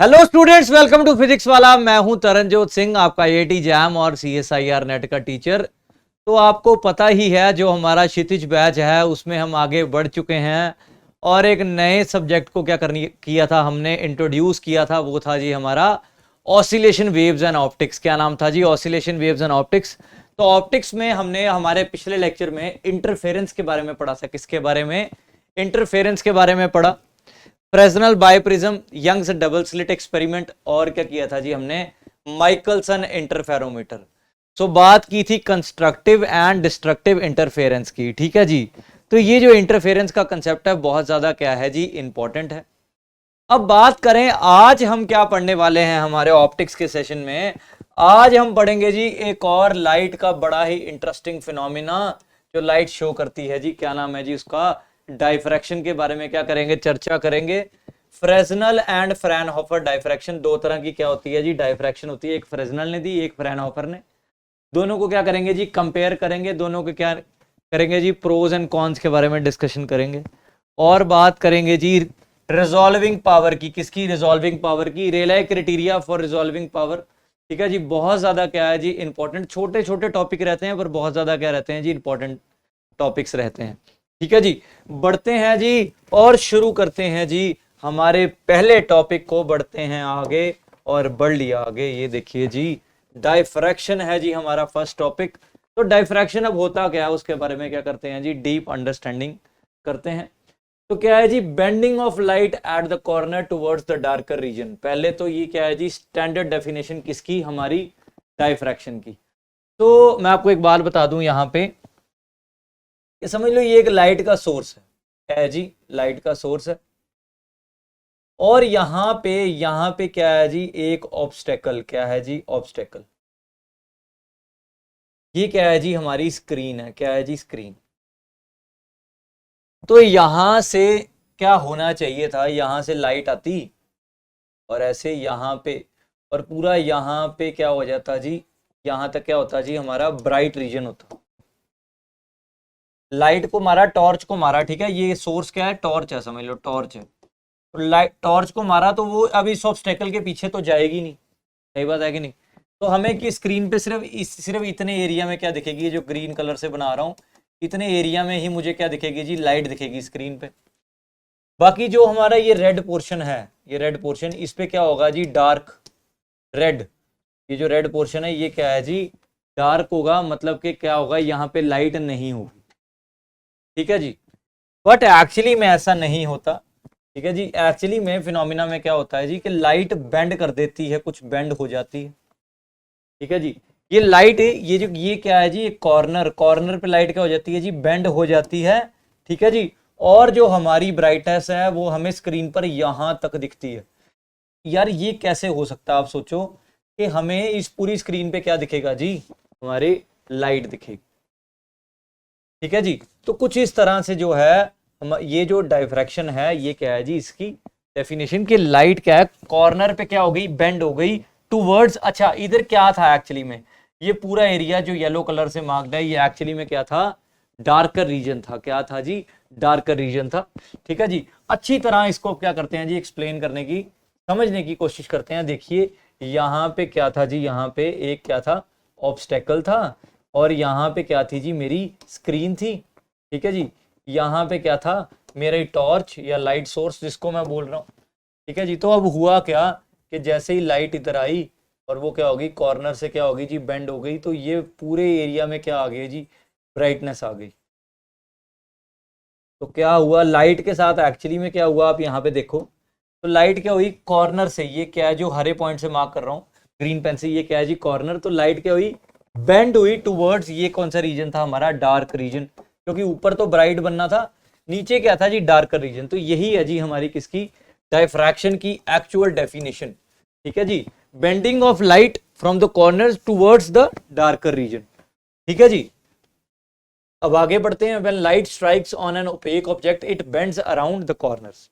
Hello students, welcome to physics Wallah. मैं हूं तरनजोत सिंह, आपका आईआईटी जैम और सीएसआईआर नेट का टीचर। तो आपको पता ही है, जो हमारा क्षितिज बैच है उसमें हम आगे बढ़ चुके हैं और एक नए सब्जेक्ट को किया था, हमने इंट्रोड्यूस किया था। वो था जी हमारा ऑसिलेशन वेव्स एंड ऑप्टिक्स। क्या नाम था जी? Oscillation waves and optics. तो ऑप्टिक्स में हमने हमारे पिछले लेक्चर में इंटरफेरेंस के बारे में पढ़ा था। किसके बारे में? इंटरफेरेंस के बारे में पढ़ा। Fresnel biprism, Young's double slit experiment, और क्या किया था जी हमने? Michelson interferometer. सो बात की थी कंस्ट्रक्टिव एंड डिस्ट्रक्टिव इंटरफेरेंस की। ठीक है जी। तो ये जो इंटरफेरेंस का कंसेप्ट है बहुत ज्यादा क्या है जी, इंपॉर्टेंट है। अब बात करें आज हम क्या पढ़ने वाले हैं हमारे ऑप्टिक्स के सेशन में। आज हम पढ़ेंगे जी एक और लाइट का बड़ा ही इंटरेस्टिंग फिनोमिना जो लाइट शो करती है जी। क्या नाम है जी उसका? डाइफ्रैक्शन के बारे में क्या करेंगे? चर्चा करेंगे। फ्रेस्नेल एंड फ्रैनहोफर डाइफ्रैक्शन, दो तरह की क्या होती है जी? डाइफ्रैक्शन होती है। एक फ्रेस्नेल ने दी, एक फ्रैनहोफर ने। दोनों को क्या करेंगे जी? कंपेयर करेंगे। दोनों को क्या करेंगे जी? प्रोज एंड कॉन्स के बारे में डिस्कशन करेंगे। और बात करेंगे जी रिजॉल्विंग पावर की। किसकी? रिजॉल्विंग पावर की। रेले क्राइटेरिया फॉर रिजॉल्विंग पावर। ठीक है जी। बहुत ज्यादा क्या है जी, इंपॉर्टेंट। छोटे छोटे टॉपिक रहते हैं पर बहुत ज्यादा क्या रहते हैं जी, इंपॉर्टेंट टॉपिक्स रहते हैं। ठीक है जी। बढ़ते हैं जी और शुरू करते हैं जी हमारे पहले टॉपिक को। बढ़ते हैं आगे और बढ़ लिया आगे। ये देखिए जी, डाइफ्रैक्शन है जी हमारा फर्स्ट टॉपिक। तो डाइफ्रैक्शन अब होता क्या है उसके बारे में क्या करते हैं जी, डीप अंडरस्टैंडिंग करते हैं। तो क्या है जी? Bending of light at the corner towards the darker region. पहले तो ये क्या है जी, स्टैंडर्ड डेफिनेशन किसकी? हमारी डाइफ्रैक्शन की। तो मैं आपको एक बात बता दूं यहां पे, ये समझ लो ये एक लाइट का सोर्स है। क्या है जी? लाइट का सोर्स है। और यहां पे क्या है जी? एक ऑब्स्टेकल। क्या है जी? ऑब्स्टेकल। ये क्या है जी? हमारी स्क्रीन है। क्या है जी? स्क्रीन। तो यहां से क्या होना चाहिए था? यहां से लाइट आती और ऐसे यहां पे, और पूरा यहां पे क्या हो जाता जी? यहां तक क्या होता जी? हमारा ब्राइट रीजन होता। लाइट को मारा, टॉर्च को मारा। ठीक है, ये सोर्स क्या है? टॉर्च है, समझ लो टॉर्च है। तो लाइट टॉर्च को मारा तो वो अब इस ऑब्स्टेकल के पीछे तो जाएगी नहीं। सही बात है कि नहीं? तो हमें कि स्क्रीन पे सिर्फ इतने एरिया में क्या दिखेगी? जो ग्रीन कलर से बना रहा हूं, इतने एरिया में ही मुझे क्या दिखेगी जी? लाइट दिखेगी स्क्रीन पे। बाकी जो हमारा ये रेड पोर्शन है, ये रेड पोर्शन, इस पे क्या होगा जी? Dark red. ये जो रेड पोर्शन है ये क्या है जी? डार्क होगा। मतलब कि क्या होगा? यहाँ पे लाइट नहीं होगी। ठीक है जी। बट एक्चुअली में ऐसा नहीं होता। ठीक है जी। एक्चुअली में फिनोमिना में क्या होता है जी, कि लाइट बेंड कर देती है, कुछ बेंड हो जाती है। ठीक है जी। ये लाइट, ये क्या है जी? कॉर्नर, कॉर्नर पे लाइट क्या हो जाती है जी? बेंड हो जाती है। ठीक है जी। और जो हमारी ब्राइटनेस है वो हमें स्क्रीन पर यहां तक दिखती है। यार ये कैसे हो सकता है? आप सोचो कि हमें इस पूरी स्क्रीन पे क्या दिखेगा जी? हमारी लाइट दिखेगी। ठीक है जी। तो कुछ इस तरह से जो है ये जो डाइफ्रैक्शन है ये क्या है जी? इसकी डेफिनेशन कि लाइट क्या है? कॉर्नर पे क्या हो गई? बेंड हो गई टूवर्ड्स। अच्छा, इधर क्या था एक्चुअली में? ये पूरा एरिया जो येलो कलर से मार्क्ड है ये एक्चुअली में क्या था? डार्कर रीजन था। क्या था जी? डार्कर रीजन था। ठीक है जी। अच्छी तरह इसको क्या करते हैं जी? एक्सप्लेन करने की, समझने की कोशिश करते हैं। देखिए यहाँ पे क्या था जी? यहाँ पे एक क्या था? ऑब्स्टेकल था। और यहाँ पे क्या थी जी? मेरी स्क्रीन थी। ठीक है जी। यहाँ पे क्या था? मेरी टॉर्च या लाइट सोर्स जिसको मैं बोल रहा हूँ। ठीक है जी। तो अब हुआ क्या कि जैसे ही लाइट इधर आई और वो क्या होगी? कॉर्नर से क्या होगी जी? बेंड हो गई। तो ये पूरे एरिया में क्या आ गई जी? ब्राइटनेस आ गई। तो क्या हुआ लाइट के साथ? एक्चुअली में क्या हुआ? आप यहाँ पे देखो तो लाइट क्या हुई? कॉर्नर से, ये क्या है जो हरे पॉइंट से मार्क कर रहा हूँ ग्रीन पेन से, ये क्या है जी? कॉर्नर। तो लाइट क्या हुई? बेंड हुई टूवर्ड्स, ये कौन सा रीजन था? हमारा डार्क रीजन। क्योंकि ऊपर तो ब्राइट बनना था, नीचे क्या था जी? Darker reason. तो यही है जी हमारी किसकी? डायफ्रैक्शन की एक्चुअल डेफिनेशन। ठीक है जी। Bending of light from the corner towards the darker region. ठीक है जी। अब आगे बढ़ते हैं। When light strikes on an opaque object it bends around the corners.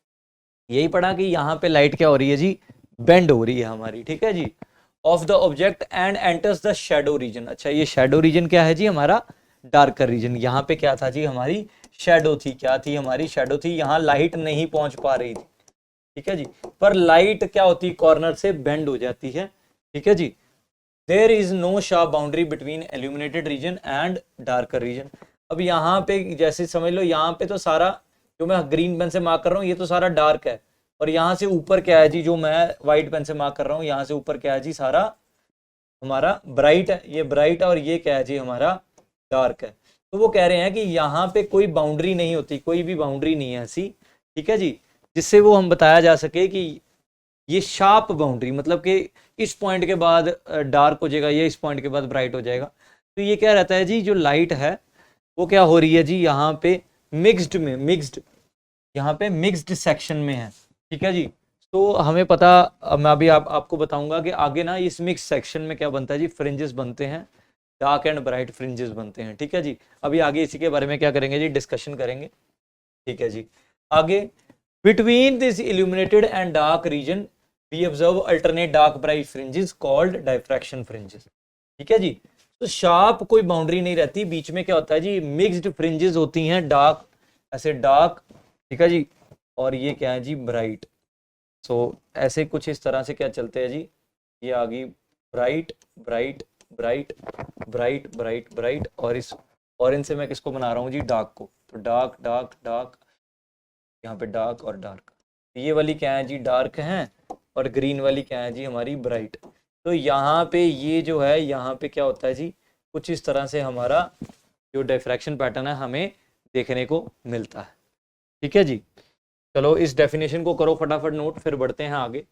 यही पढ़ा कि यहाँ पे लाइट क्या हो रही है जी? बेंड हो रही है हमारी। ठीक है जी। Of the object and enters the shadow region. अच्छा, ये शैडो रीजन क्या है जी? हमारा डार्कर रीजन। यहाँ पे क्या था जी? हमारी शैडो थी। क्या थी? हमारी शैडो थी। यहाँ लाइट नहीं पहुंच पा रही थी। ठीक है जी। पर लाइट क्या होती है, कॉर्नर से बेंड हो जाती है, ठीक है जी। There is no sharp boundary between illuminated region and darker region. अब यहाँ पे जैसे समझ लो, यहाँ पे तो सारा जो मैं ग्रीन पेन से मार्क कर रहा हूँ ये तो सारा डार्क है, और यहाँ से ऊपर क्या है जी, जो मैं व्हाइट पेन से मार्क कर रहा हूँ यहाँ से ऊपर क्या है जी, सारा हमारा ब्राइट है, ये ब्राइट है, और ये क्या है जी, हमारा डार्क है। तो वो कह रहे हैं कि यहाँ पे कोई बाउंड्री नहीं होती, कोई भी बाउंड्री नहीं है ऐसी, ठीक है जी, जिससे वो हम बताया जा सके कि ये शार्प बाउंड्री, मतलब कि इस पॉइंट के बाद डार्क हो जाएगा, ये इस पॉइंट के बाद ब्राइट हो जाएगा। तो ये क्या रहता है जी, जो लाइट है वो क्या हो रही है जी, यहाँ पे मिक्स्ड यहाँ पे मिक्स्ड सेक्शन में है, ठीक है जी। तो हमें पता, मैं अभी आपको बताऊंगा कि आगे ना इस मिक्स सेक्शन में क्या बनता है जी, फ्रिंजेस बनते हैं, डार्क एंड ब्राइट फ्रिंजेस बनते हैं, ठीक है जी। अभी आगे इसी के बारे में क्या करेंगे जी, डिस्कशन करेंगे, ठीक है जी। आगे, between this illuminated and dark region we observe alternate dark bright fringes called diffraction fringes, ठीक है जी। तो शार्प कोई बाउंड्री नहीं रहती, बीच में क्या होता है जी, मिक्स्ड फ्रिंजेस होती हैं, डार्क, ऐसे डार्क, ठीक है जी, और ये क्या है जी, ब्राइट। सो ऐसे कुछ इस तरह से क्या चलते हैं जी, ये आ गई bright bright bright bright bright bright, और इस ऑरेंज से मैं किसको बना रहा हूँ जी, डार्क को। तो डार्क डार्क डार्क, यहाँ पे डार्क और डार्क, ये वाली क्या है जी, डार्क है, और ग्रीन वाली क्या है जी, हमारी ब्राइट। तो यहाँ पे ये जो है, यहाँ पे क्या होता है जी, कुछ इस तरह से हमारा जो डिफ्रैक्शन पैटर्न है हमें देखने को मिलता है, ठीक है जी। चलो इस डेफिनेशन को करो फटाफट नोट, फिर बढ़ते हैं आगे।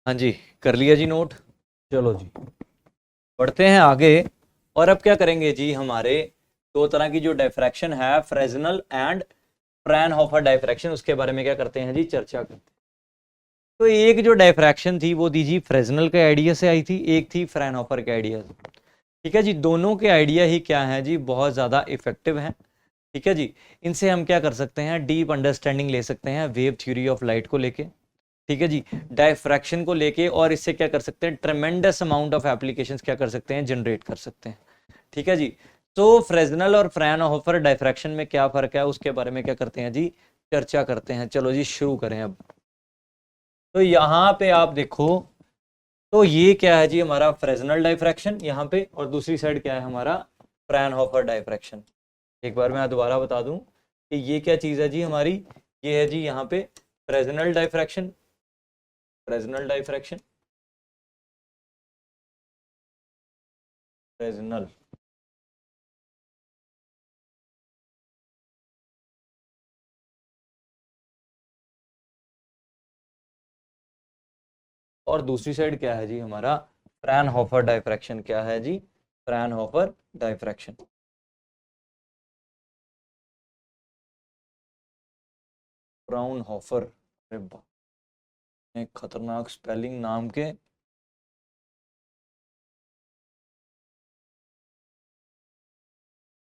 हाँ जी, कर लिया जी नोट। चलो जी बढ़ते हैं आगे। और अब क्या करेंगे जी, हमारे दो तरह की जो डायफ्रैक्शन है, फ्रेजनल एंड फ्रैनहोफर डायफ्रैक्शन, उसके बारे में क्या करते हैं जी, चर्चा करते हैं। तो एक जो डायफ्रैक्शन थी वो दी जी फ्रेजनल के आइडिया से आई थी, एक थी फ्रैनहोफर के आइडिया से, ठीक है जी। दोनों के आइडिया ही क्या है जी, बहुत ज़्यादा इफेक्टिव हैं, ठीक है जी। इनसे हम क्या कर सकते हैं, डीप अंडरस्टैंडिंग ले सकते हैं वेव थ्योरी ऑफ लाइट को लेके, ठीक है जी, डायफ्रैक्शन को लेके, और इससे क्या कर सकते हैं, ट्रेमेंडस अमाउंट ऑफ एप्लीकेशंस क्या कर सकते हैं, जनरेट कर सकते हैं, ठीक है जी। तो फ्रेजनल और फ्रैनहोफर डायफ्रैक्शन में क्या फर्क है, उसके बारे में क्या करते हैं जी, चर्चा करते हैं। चलो जी शुरू करें अब। तो यहाँ पे आप देखो, तो ये क्या है जी, हमारा फ्रेजनल डायफ्रैक्शन यहाँ पे, और दूसरी साइड क्या है, हमारा फ्रैनहोफर डायफ्रैक्शन। एक बार मैं दोबारा बता दूं कि ये क्या चीज़ है जी हमारी, ये है जी यहाँ पे Fresnel diffraction, Fresnel diffraction, Fresnel, और दूसरी साइड क्या है जी, हमारा फ्रैनहोफर डायफ्रैक्शन। क्या है जी, फ्रैनहोफर डायफ्रैक्शन। फ्राउनहोफर, अरे बाप, खतरनाक स्पेलिंग नाम के।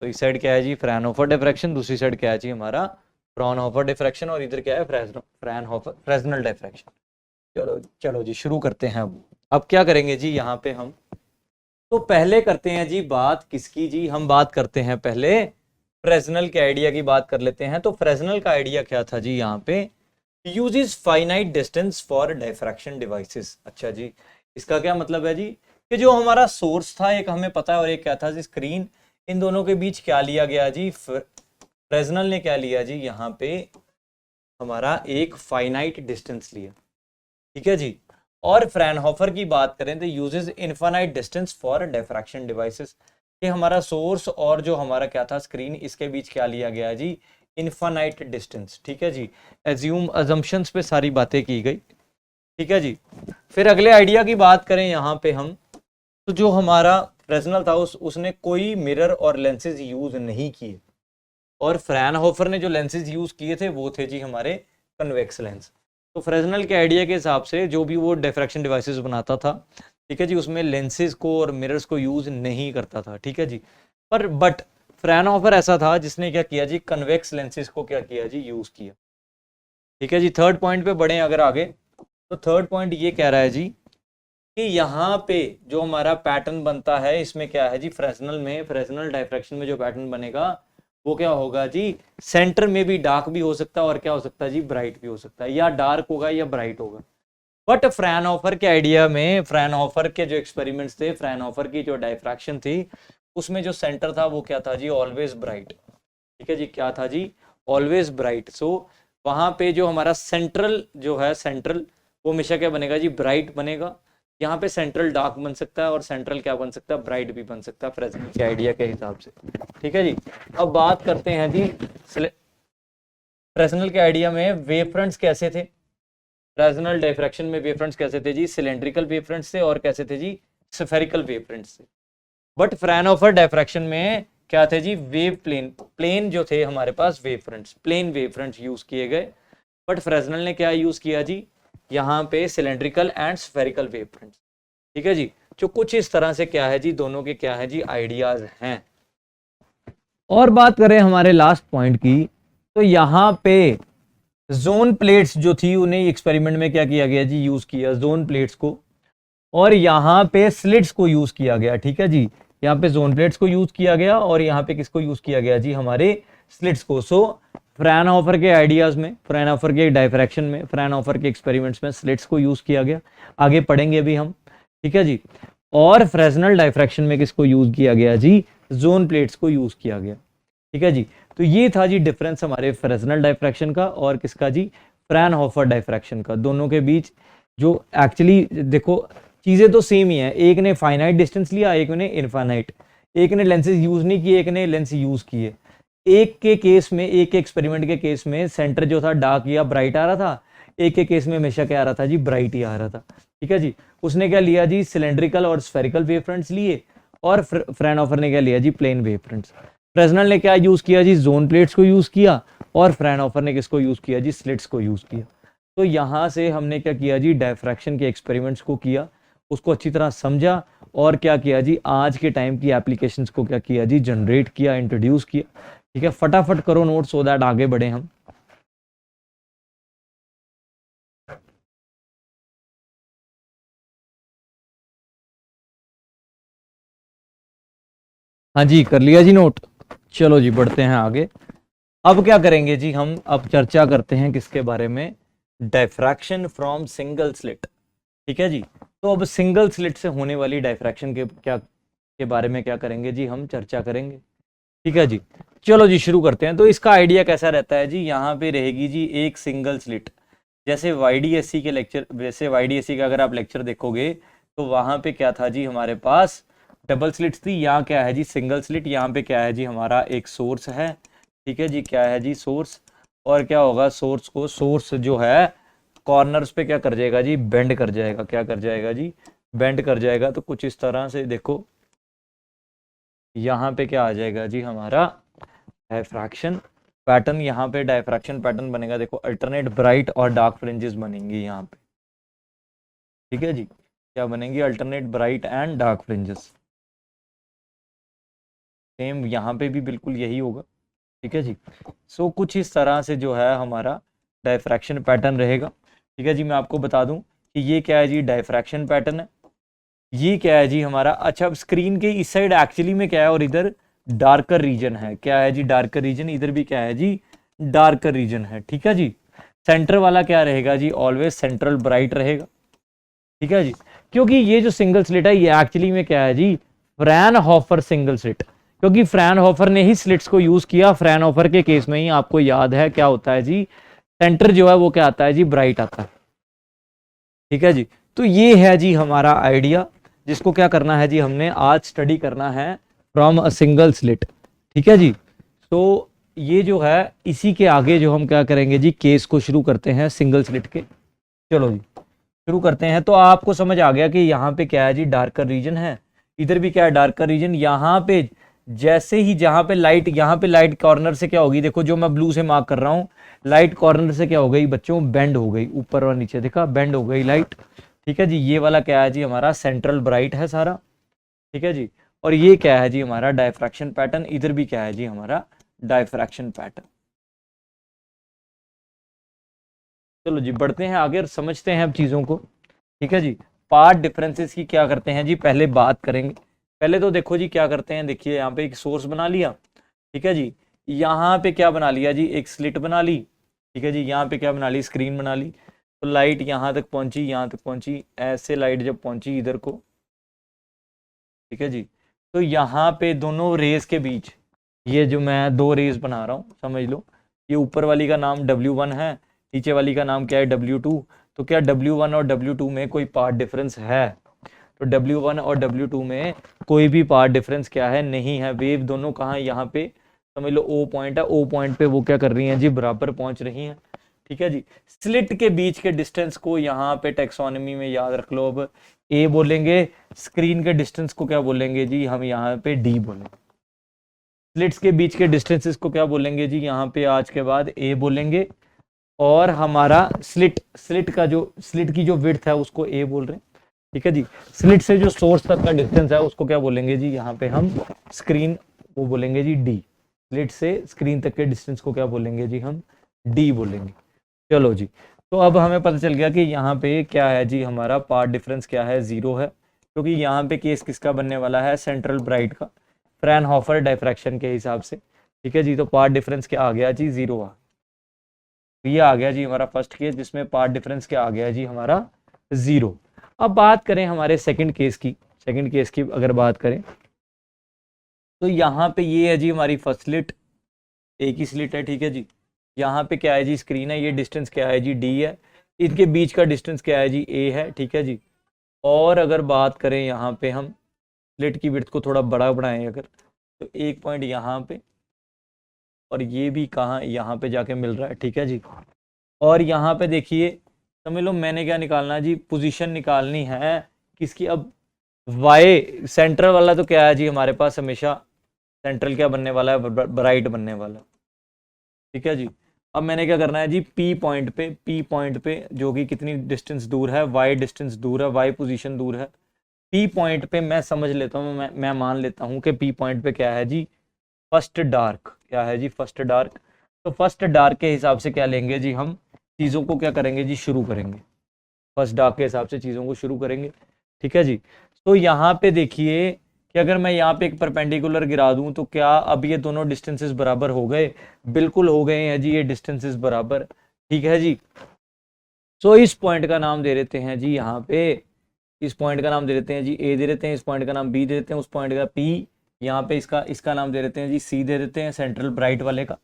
तो इस साइड क्या है जी, फ्रैनहोफर डिफ्रैक्शन, दूसरी साइड क्या है जी, हमारा फ्राउनहोफर डिफ्रैक्शन, और इधर क्या है, फ्रैनहोफर फ्रेजनल डिफ्रैक्शन। चलो चलो जी शुरू करते हैं अब क्या करेंगे जी यहाँ पे हम, तो पहले करते हैं जी बात किसकी जी, हम बात करते हैं पहले फ्रेजनल के आइडिया की बात कर लेते हैं। तो फ्रेजनल का आइडिया क्या था जी, यहाँ पे uses finite distance for diffraction devices. अच्छा जी, इसका क्या मतलब है जी, कि जो हमारा सोर्स था एक हमें पता है, और एक क्या था जी, स्क्रीन, इन दोनों के बीच क्या लिया गया जी, फ्रेजनल ने क्या लिया जी, यहाँ पे हमारा एक फाइनाइट डिस्टेंस लिया, ठीक है जी। और फ्रैनहोफर की बात करें तो uses infinite distance for diffraction devices, कि हमारा सोर्स और जो हमारा क्या था स्क्रीन, इसके बीच क्या लिया गया जी, इनफाइनाइट डिस्टेंस, ठीक है जी। एज्यूम अजम्पशंस पे सारी बातें की गई, ठीक है जी। फिर अगले आइडिया की बात करें यहाँ पे हम, तो जो हमारा फ्रेजनल था उसने कोई मिरर और लेंसेज यूज नहीं किए, और फ्रैनहोफर ने जो लेंसेज यूज किए थे वो थे जी हमारे कन्वेक्स लेंस। तो फ्रेजनल के आइडिया के हिसाब से जो भी वो डिफ्रैक्शन डिवाइसेस बनाता था, ठीक है जी, उसमें लेंसेज को और मिरर्स को यूज नहीं करता था, ठीक है जी। पर बट फ्रैनहोफर ऐसा था जिसने क्या किया जी, कन्वेक्स लेंसेज को क्या किया जी, यूज किया, ठीक है जी। थर्ड पॉइंट पे बढ़े अगर आगे, तो थर्ड पॉइंट ये कह रहा है जी कि यहाँ पे जो हमारा पैटर्न बनता है इसमें क्या है जी, फ्रेस्नेल डायफ्रैक्शन में जो पैटर्न बनेगा वो क्या होगा जी, सेंटर में भी डार्क भी हो सकता है और क्या हो सकता है जी, ब्राइट भी हो सकता है, या डार्क होगा या ब्राइट होगा। बट फ्रैनहोफर के आइडिया में, फ्रैनहोफर के जो एक्सपेरिमेंट्स थे, फ्रैनहोफर की जो डायफ्रैक्शन थी, उसमें जो सेंटर था वो क्या था जी, ऑलवेज ब्राइट। ठीक है जी, क्या था जी, ऑलवेज ब्राइट। सो वहां पे जो हमारा सेंट्रल जो है, सेंट्रल वो हमेशा क्या बनेगा जी, ब्राइट बनेगा। यहाँ पे सेंट्रल डार्क बन सकता है और सेंट्रल क्या बन सकता है, ब्राइट भी बन सकता है फ्रेस्नेल के आइडिया के हिसाब से। ठीक है जी, अब बात करते हैं जी फ्रेस्नेल के आइडिया में वेव फ्रंट्स कैसे थे। फ्रेस्नेल डायफ्रैक्शन में वेव फ्रंट्स कैसे थे जी, सिलेंड्रिकल वेव फ्रंट्स थे और कैसे थे जी, स्फेरिकल वेव फ्रंट्स थे। बट फ्रैनहोफर डायफ्रैक्शन में क्या थे जी, वेव प्लेन जो थे हमारे पास, wave fronts, plane wave fronts use किए गए। बट फ्रेस्नेल ने क्या यूज किया जी, यहाँ पे cylindrical and spherical wave fronts. ठीक है जी, जो कुछ इस तरह से क्या है जी, दोनों के क्या है जी, आइडियाज हैं। और बात करें हमारे लास्ट पॉइंट की, तो यहाँ पे जोन प्लेट्स जो थी उन्हें एक्सपेरिमेंट में क्या किया गया जी, यूज किया जोन प्लेट्स को, और यहाँ पे स्लिट्स को यूज किया गया। ठीक है जी, यहाँ पे जोन प्लेट्स को यूज किया गया और यहाँ पे किसको यूज किया गया जी, हमारे स्लिट्स को। सो फ्रैनहोफर के आइडियाज में, फ्रैनहोफर के डायफ्रैक्शन में, फ्रैनहोफर के एक्सपेरिमेंट्स में स्लिट्स को यूज किया गया, आगे पढ़ेंगे अभी हम। ठीक है जी, और फ्रेस्नेल डायफ्रैक्शन में किसको यूज किया गया जी, जोन प्लेट्स को यूज किया गया। ठीक है जी, तो ये था जी डिफरेंस हमारे फ्रेस्नेल डायफ्रैक्शन का और किसका जी, फ्रैनहोफर डायफ्रैक्शन का, दोनों के बीच। जो एक्चुअली देखो चीजें तो सेम ही है, एक ने फाइनाइट डिस्टेंस लिया, एक ने इनफाइनाइट, एक ने लेंसेज यूज नहीं किए, एक ने लेंस यूज किए। एक के केस में, एक एक्सपेरिमेंट के केस में सेंटर जो था डार्क या ब्राइट आ रहा था, एक के केस में हमेशा क्या आ रहा था जी, ब्राइट ही आ रहा था। ठीक है जी, उसने क्या लिया जी, सिलेंड्रिकल और स्फेरिकल वेव फ्रंट्स लिए, और फ्रैनहोफर ने क्या लिया जी, प्लेन वेव फ्रंट्स। फ्रेस्नेल ने क्या यूज किया जी, जोन प्लेट्स को यूज किया, और फ्रैनहोफर ने किसको यूज किया जी, स्लिट्स को यूज किया। तो यहां से हमने क्या किया जी, डायफ्रैक्शन के एक्सपेरिमेंट्स को किया, उसको अच्छी तरह समझा, और क्या किया जी, आज के टाइम की एप्लीकेशंस को क्या किया जी, जनरेट किया, इंट्रोड्यूस किया। ठीक है, फटाफट करो नोट सो दैट आगे बढ़े हम। हाँ जी, कर लिया जी नोट। चलो जी बढ़ते हैं आगे। अब क्या करेंगे जी, हम अब चर्चा करते हैं किसके बारे में, डायफ्रैक्शन फ्रॉम सिंगल स्लिट। ठीक है जी, तो अब सिंगल स्लिट से होने वाली डायफ्रैक्शन के बारे में क्या करेंगे जी, हम चर्चा करेंगे। ठीक है जी, चलो जी शुरू करते हैं। तो इसका आइडिया कैसा रहता है जी, यहाँ पे रहेगी जी एक सिंगल स्लिट। जैसे वाईडीएससी के लेक्चर, वैसे वाईडीएससी का अगर आप लेक्चर देखोगे तो वहां पे क्या था जी, हमारे पास डबल स्लिट्स थी, यहाँ क्या है जी, सिंगल स्लिट। यहाँ पे क्या है जी, हमारा एक सोर्स है। ठीक है जी, क्या है जी, सोर्स। और क्या होगा, सोर्स जो है कॉर्नर्स पे क्या कर जाएगा जी, बेंड कर जाएगा, क्या कर जाएगा जी, बेंड कर जाएगा। तो कुछ इस तरह से देखो, यहाँ पे क्या आ जाएगा जी, हमारा डायफ्रैक्शन पैटर्न। यहाँ पे डायफ्रैक्शन पैटर्न बनेगा, देखो अल्टरनेट ब्राइट और डार्क फ्रिंजेस बनेंगी यहाँ पे। ठीक है जी, क्या बनेंगी, alternate bright and dark fringes. Same यहाँ पे भी बिल्कुल यही होगा। ठीक है जी, सो कुछ इस तरह से जो है हमारा डायफ्रैक्शन पैटर्न रहेगा। ठीक है जी, मैं आपको बता दूं कि ये क्या है जी, डायफ्रैक्शन पैटर्न है। ये क्या है जी हमारा, अच्छा स्क्रीन के इस साइड एक्चुअली में क्या है, और इधर डार्कर रीजन है। क्या है जी, डार्कर रीजन, इधर भी क्या है जी, डार्कर रीजन है। ठीक है जी, सेंटर वाला क्या रहेगा जी, ऑलवेज सेंट्रल ब्राइट रहेगा। ठीक है जी, क्योंकि ये जो सिंगल स्लिट है ये एक्चुअली में क्या है जी, फ्रैनहोफर सिंगल स्लिट, क्योंकि फ्रैनहोफर ने ही स्लिट्स को यूज किया। फ्रैनहोफर के केस में ही आपको याद है क्या होता है जी, सेंटर जो है वो क्या आता है जी, ब्राइट आता है। ठीक है जी, तो ये है जी हमारा आइडिया, जिसको क्या करना है जी, हमने आज स्टडी करना है फ्रॉम अ सिंगल स्लिट। ठीक है जी, तो ये जो है इसी के आगे जो हम क्या करेंगे जी, केस को शुरू करते हैं सिंगल स्लिट के। चलो जी शुरू करते हैं। तो आपको समझ आ गया कि यहाँ पे क्या है जी, डार्कर रीजन है, इधर भी क्या है, डार्कर रीजन। यहाँ पे जैसे ही जहाँ पे लाइट, यहाँ पे लाइट कॉर्नर से क्या होगी, देखो जो मैं ब्लू से मार्क कर रहा हूँ, लाइट कॉर्नर से क्या हो गई बच्चों, बेंड हो गई, ऊपर और नीचे देखा, बेंड हो गई लाइट। ठीक है जी, ये वाला क्या है जी, हमारा सेंट्रल ब्राइट है सारा। ठीक है जी, और ये क्या है जी, हमारा डायफ्रैक्शन पैटर्न। इधर भी क्या है जी, हमारा डायफ्रैक्शन पैटर्न। चलो जी बढ़ते हैं आगे और समझते हैं अब चीजों को। ठीक है जी, पार्ट डिफरेंसेस की क्या करते हैं जी, पहले बात करेंगे। पहले तो देखो जी क्या करते हैं, देखिए यहाँ पे एक सोर्स बना लिया, ठीक है जी। यहाँ पे क्या बना लिया जी, एक स्लिट बना ली, ठीक है जी। यहाँ पे क्या बना ली, स्क्रीन बना ली। तो लाइट यहाँ तक पहुंची, यहाँ तक पहुंची, ऐसे लाइट जब पहुंची इधर को, ठीक है जी। तो यहाँ पे दोनों रेस के बीच, ये जो मैं दो रेस बना रहा हूँ समझ लो, ये ऊपर वाली का नाम W1 है, नीचे वाली का नाम क्या है, W2। तो क्या W1 और W2 में कोई पार्ट डिफरेंस है? तो W1 और W2 में कोई भी पार्ट डिफरेंस क्या है, नहीं है। वेव दोनों कहाँ, यहाँ पे समझ लो O पॉइंट है, O पॉइंट पे वो क्या कर रही हैं जी, बराबर पहुंच रही हैं, ठीक है जी। स्लिट के बीच के डिस्टेंस को यहाँ पे टेक्सोनॉमी में याद रख लो, अब A बोलेंगे। स्क्रीन के डिस्टेंस को क्या बोलेंगे जी, हम यहाँ पे D बोलेंगे। स्लिट्स के बीच के डिस्टेंसेस को क्या बोलेंगे जी, यहाँ पे आज के बाद A बोलेंगे। और हमारा स्लिट का जो स्लिट की जो विड्थ है उसको A बोल रहे हैं, ठीक है जी। स्लिट से जो सोर्स तक का डिस्टेंस है उसको क्या बोलेंगे जी, यहाँ पे हम स्क्रीन वो बोलेंगे जी D। स्लिट से स्क्रीन तक के डिस्टेंस को क्या बोलेंगे जी, हम D बोलेंगे। चलो जी, तो अब हमें पता चल गया कि यहाँ पे क्या है जी, हमारा पार्ट डिफरेंस क्या है, 0 है, क्योंकि यहाँ पे केस किसका बनने वाला है, सेंट्रल ब्राइट का, फ्रैनहोफर डायफ्रैक्शन के हिसाब से, ठीक है जी। तो पार्ट डिफरेंस क्या आ गया जी, 0 आ, ये आ गया जी हमारा फर्स्ट केस, जिसमें पार्ट डिफरेंस क्या आ गया जी, हमारा 0। अब बात करें हमारे सेकंड केस की, सेकंड केस की अगर बात करें तो यहाँ पे ये है जी हमारी फर्स्ट स्लिट, एक ही स्लिट है, ठीक है जी। यहाँ पे क्या है जी, स्क्रीन है, ये डिस्टेंस क्या है जी, D है। इनके बीच का डिस्टेंस क्या है जी, A है, ठीक है जी। और अगर बात करें यहाँ पे हम स्लिट की विड्थ को थोड़ा बड़ा बनाएं अगर, तो एक पॉइंट यहाँ पे, और ये भी कहाँ, यहाँ पे जाके मिल रहा है, ठीक है जी। और यहाँ पे देखिए समझ लो मैंने क्या निकालना है जी, पोजीशन निकालनी है किसकी, अब Y सेंट्रल वाला तो क्या है जी हमारे पास हमेशा, सेंट्रल क्या बनने वाला है, ब्राइट बनने वाला, ठीक है जी। अब मैंने क्या करना है जी, P पॉइंट पे जो कि कितनी डिस्टेंस दूर है, Y डिस्टेंस दूर है, Y पोजीशन दूर है। P पॉइंट पे मैं समझ लेता हूँ, मैं मान लेता हूँ कि P पॉइंट पे क्या है जी, फर्स्ट डार्क, क्या है जी, फर्स्ट डार्क। तो फर्स्ट डार्क के हिसाब से क्या लेंगे जी, हम चीज़ों को क्या करेंगे जी, शुरू करेंगे, फर्स्ट डार्क के हिसाब से चीज़ों को शुरू करेंगे, ठीक है जी। तो यहाँ पे देखिए कि अगर मैं यहाँ पे एक परपेंडिकुलर गिरा दूं तो क्या अब ये दोनों डिस्टेंसेस बराबर हो गए, बिल्कुल हो गए हैं जी ये डिस्टेंसेस बराबर, ठीक है जी। सो इस पॉइंट का नाम दे देते हैं जी, यहाँ पे इस पॉइंट का नाम दे देते हैं जी A दे देते हैं, इस पॉइंट का नाम B दे देते हैं, उस पॉइंट का P, यहाँ पे इसका नाम दे देते हैं जी C दे देते हैं, सेंट्रल ब्राइट वाले का।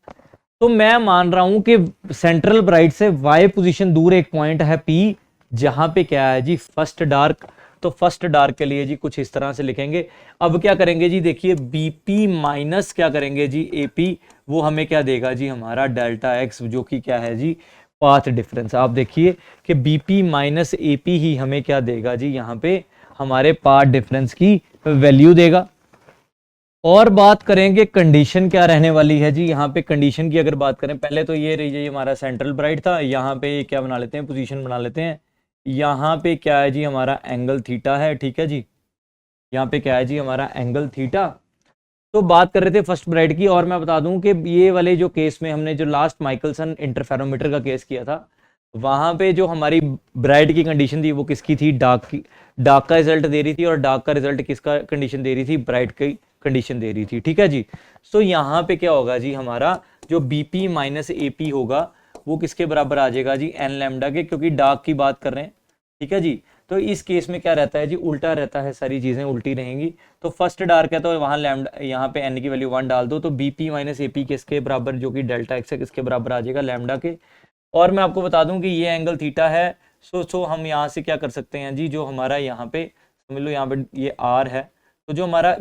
तो मैं मान रहा हूं कि सेंट्रल ब्राइट से Y पोजीशन दूर एक पॉइंट है P, जहां पे क्या है जी, फर्स्ट डार्क। तो फर्स्ट डार्क के लिए जी कुछ इस तरह से लिखेंगे। अब क्या करेंगे जी, देखिए BP माइनस क्या करेंगे जी AP, वो हमें क्या देगा जी, हमारा डेल्टा X, जो कि क्या है जी, पाथ डिफरेंस। आप देखिए कि BP माइनस AP ही हमें क्या देगा जी, यहाँ पे हमारे पाथ डिफरेंस की वैल्यू देगा। और बात करेंगे कंडीशन क्या रहने वाली है जी, यहाँ पे कंडीशन की अगर बात करें, पहले तो ये रही जी हमारा सेंट्रल ब्राइट था, यहाँ पे क्या बना लेते हैं, पोजीशन बना लेते हैं। यहाँ पे क्या है जी, हमारा एंगल थीटा है, ठीक है जी। यहाँ पे क्या है जी, हमारा एंगल थीटा। तो बात कर रहे थे फर्स्ट ब्राइट की, और मैं बता दूं कि ये वाले जो केस में हमने जो लास्ट माइकलसन इंटरफेरोमीटर का केस किया था, वहां पे जो हमारी ब्राइट की कंडीशन थी वो किसकी थी, डार्क की। डार्क का रिजल्ट दे रही थी, और डार्क का रिजल्ट किसका कंडीशन दे रही थी, ब्राइट की कंडीशन दे रही थी, ठीक है जी। सो यहाँ पे क्या होगा जी, हमारा जो BP माइनस AP होगा वो किसके बराबर आ जाएगा जी, n लैम्डा के, क्योंकि डार्क की बात कर रहे हैं, ठीक है जी। तो इस केस में क्या रहता है जी, उल्टा रहता है, सारी चीजें उल्टी रहेंगी। तो फर्स्ट डार्क है तो वहां लैम्डा, यहाँ पे n की वैल्यू 1 डाल दो, तो BP माइनस AP किसके बराबर, जो कि डेल्टा x है, किसके बराबर आ जाएगा, लैम्डा के। और मैं आपको बता दूं कि ये एंगल थीटा है। सो हम यहाँ से क्या कर सकते हैं जी, जो हमारा यहाँ पे समझ लो, यहाँ पे ये R है, तो जो हमारा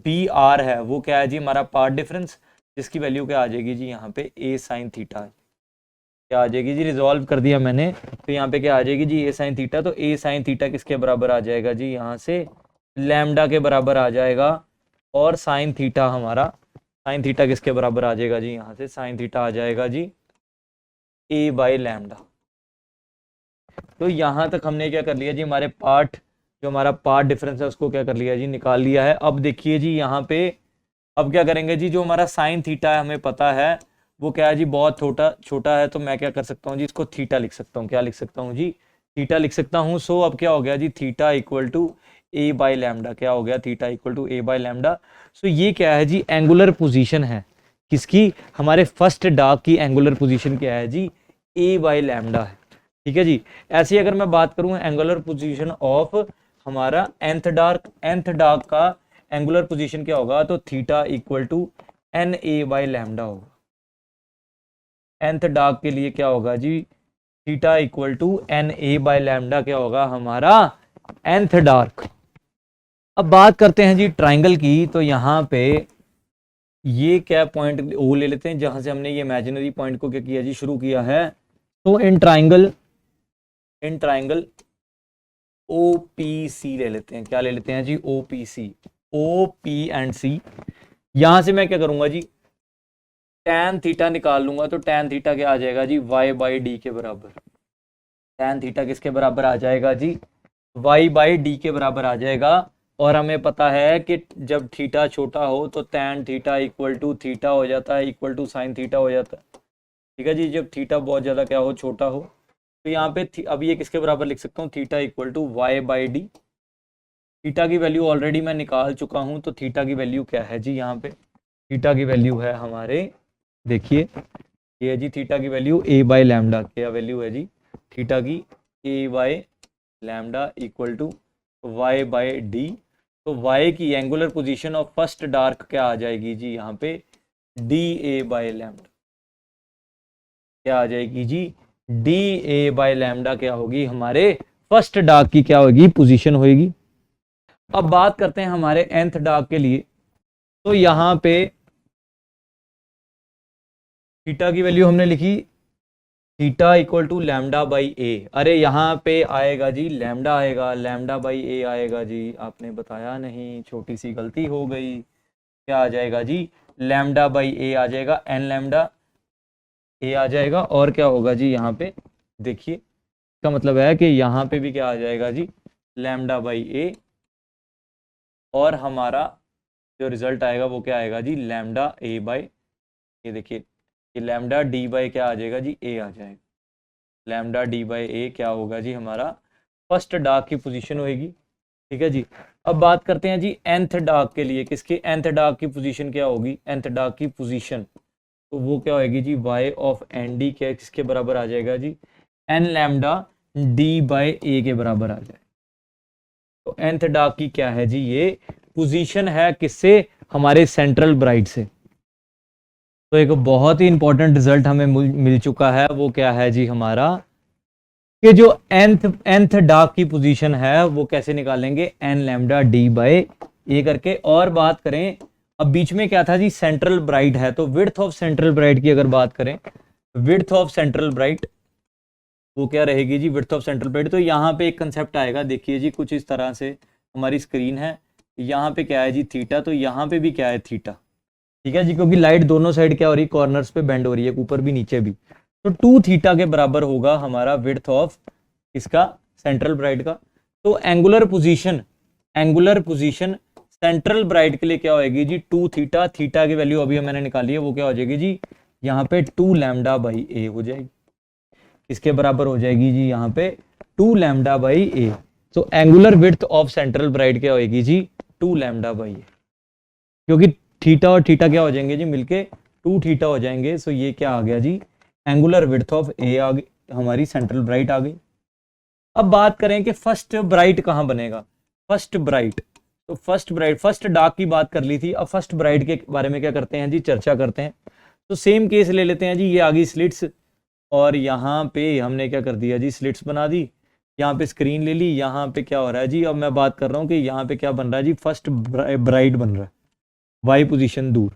BR है वो क्या है जी, हमारा पार्ट डिफरेंस, जिसकी वैल्यू क्या आ जाएगी जी, यहाँ पे A साइन थीटा क्या आ जाएगी जी, रिजॉल्व कर दिया मैंने। तो यहाँ पे क्या आ जाएगी जी, A साइन थीटा। तो A साइन थीटा किसके बराबर आ जाएगा जी, यहाँ से लैम्डा के बराबर आ जाएगा। और साइन थीटा हमारा, साइन थीटा किसके बराबर आ जाएगा जी, यहाँ से साइन थीटा आ जाएगा जी A बाई लैम्डा। तो यहाँ तक हमने क्या कर लिया जी, हमारे पार्ट, जो हमारा पार्ट डिफरेंस है उसको क्या कर लिया जी, निकाल लिया है। अब देखिए जी यहाँ पे अब क्या करेंगे जी, जो हमारा साइन थीटा है हमें पता है वो क्या है जी, बहुत छोटा छोटा है। तो मैं क्या कर सकता हूँ जी, इसको थीटा लिख सकता हूँ, क्या लिख सकता हूँ जी, थीटा लिख सकता हूं। सो अब क्या हो गया जी, theta equal to a by lambda, क्या हो गया, theta equal to a by lambda. So ये क्या है जी, एंगुलर पोजीशन है किसकी, हमारे फर्स्ट डार्क की एंगुलर पोजीशन क्या है जी, ए बाई लैम्डा है। ठीक है जी। ऐसे अगर मैं बात करूं एंगुलर पोजीशन ऑफ हमारा nth डार्क का एंगुलर पोजीशन क्या होगा, तो theta equal to n a by lambda होगा। nth डार्क के लिए क्या होगा जी, theta equal to n a by lambda क्या होगा हमारा nth डार्क। अब बात करते हैं जी ट्राइंगल की, तो यहां पे ये क्या पॉइंट ओ ले लेते हैं जहां से हमने ये इमेजिनरी पॉइंट को क्या किया जी, शुरू किया है। तो इन ट्राइंगल ओ पी सी ले लेते हैं, क्या ले लेते हैं जी, O P C, O P and C. यहां से मैं क्या करूंगा जी, tan थीटा निकाल लूंगा, तो tan थीटा क्या आ जाएगा जी, y बाई डी के बराबर। tan थीटा किसके बराबर आ जाएगा जी, y बाई डी के बराबर आ जाएगा। और हमें पता है कि जब थीटा छोटा हो तो tan theta equal to theta हो जाता है, इक्वल टू साइन थीटा हो जाता है। ठीक है जी, जब थीटा बहुत ज़्यादा क्या हो, छोटा हो, तो यहाँ पे अब ये किसके बराबर लिख सकता हूँ, theta equal to y by D. Theta की वैल्यू ऑलरेडी मैं निकाल चुका हूँ, तो थीटा की वैल्यू क्या है जी, यहाँ पे थीटा की वैल्यू है हमारे, देखिए ये है जी थीटा की वैल्यू a बाई लैम्डा, क्या वैल्यू है जी थीटा की, a by lambda equal to y by D. तो y की angular position of first dark क्या आ जाएगी जी, यहाँ पे डी ए बाई लैम्डा, क्या आ जाएगी जी, डी ए बाई लैम्डा क्या होगी, हमारे फर्स्ट डार्क की क्या होगी, पोजीशन होगी। अब बात करते हैं हमारे nth डार्क के लिए, तो यहां पे थीटा की वैल्यू हमने लिखी, theta equal to lambda by a. अरे यहाँ पे आएगा जी लैम्डा आएगा, लैम्डा बाई ए आएगा जी, आपने बताया नहीं, छोटी सी गलती हो गई। क्या आ जाएगा जी, लैम्डा बाई ए आ जाएगा, एन लैम्डा ए आ जाएगा। और क्या होगा जी, यहाँ पे देखिए, इसका मतलब है कि यहाँ पे भी क्या आ जाएगा जी, लैम्डा बाई ए। और हमारा जो रिजल्ट आएगा वो क्या आएगा जी, लैम्डा ए बाई, ये देखिए ये लैम्डा डी बाई क्या आ जाएगा जी, ए आ जाएगा। लैम्डा डी बाई ए क्या होगा जी, हमारा फर्स्ट डार्क की पोजीशन होगी। ठीक है जी। अब बात करते हैं जी nth डार्क के लिए, किसके nth डार्क की पोजीशन क्या होगी, nth डार्क की पोजीशन, तो वो क्या होगी जी, y ऑफ एन डी क्या किसके बराबर आ जाएगा जी, एन लैम्डा डी बाई ए के बराबर आ जाएगा। तो nth डार्क की क्या है जी, ये पोजीशन है किससे, हमारे सेंट्रल ब्राइट से। तो एक बहुत ही इंपॉर्टेंट रिजल्ट हमें मिल चुका है, वो क्या है जी हमारा, कि जो nth डार्क की पोजीशन है वो कैसे निकालेंगे, एन लैम्डा डी बाई ए करके। और बात करें, अब बीच में क्या था जी, सेंट्रल ब्राइट है, तो विड्थ ऑफ सेंट्रल ब्राइट की अगर बात करें, विड्थ ऑफ सेंट्रल ब्राइट वो क्या रहेगी जी, विड्थ ऑफ सेंट्रल ब्राइट। तो यहाँ पे एक कंसेप्ट आएगा, देखिए जी कुछ इस तरह से हमारी स्क्रीन है, यहाँ पे क्या है जी थीटा, तो यहाँ पे भी क्या है थीटा। ठीक है जी, क्योंकि लाइट दोनों साइड क्या हो रही है, कॉर्नर्स पे बेंड हो रही है, ऊपर भी नीचे भी। तो 2 थीटा के बराबर होगा हमारा विड्थ ऑफ इसका सेंट्रल ब्राइट का। तो एंगुलर पोजीशन सेंट्रल ब्राइट के लिए क्या होगी जी, 2 थीटा, थीटा की वैल्यू अभी मैंने निकाली है, वो क्या हो जाएगी जी, यहाँ पे 2 लैम्डा बाई ए हो जाएगी। इसके बराबर हो जाएगी जी यहाँ पे 2 लैम्डा बाई ए। तो angular width of central bright क्या होगी जी, 2 लैम्डा बाई ए, क्योंकि थीटा और थीटा क्या हो जाएंगे जी, मिलके 2 थीटा हो जाएंगे। सो ये क्या आ गया जी, एंगुलर विड्थ ऑफ ए आ गई, हमारी सेंट्रल ब्राइट आ गई। अब बात करें कि फर्स्ट ब्राइट कहाँ बनेगा, फर्स्ट ब्राइट, तो फर्स्ट डार्क की बात कर ली थी, अब फर्स्ट ब्राइट के बारे में क्या करते हैं जी, चर्चा करते हैं। तो सेम केस ले लेते हैं जी, ये आ गई स्लिट्स, और यहाँ पे हमने क्या कर दिया जी, स्लिट्स बना दी, यहाँ पे स्क्रीन ले ली, यहाँ पे क्या हो रहा है जी, अब मैं बात कर रहा हूँ कि यहाँ पे क्या बन रहा है जी, फर्स्ट ब्राइट बन रहा है, वाई पोजीशन दूर,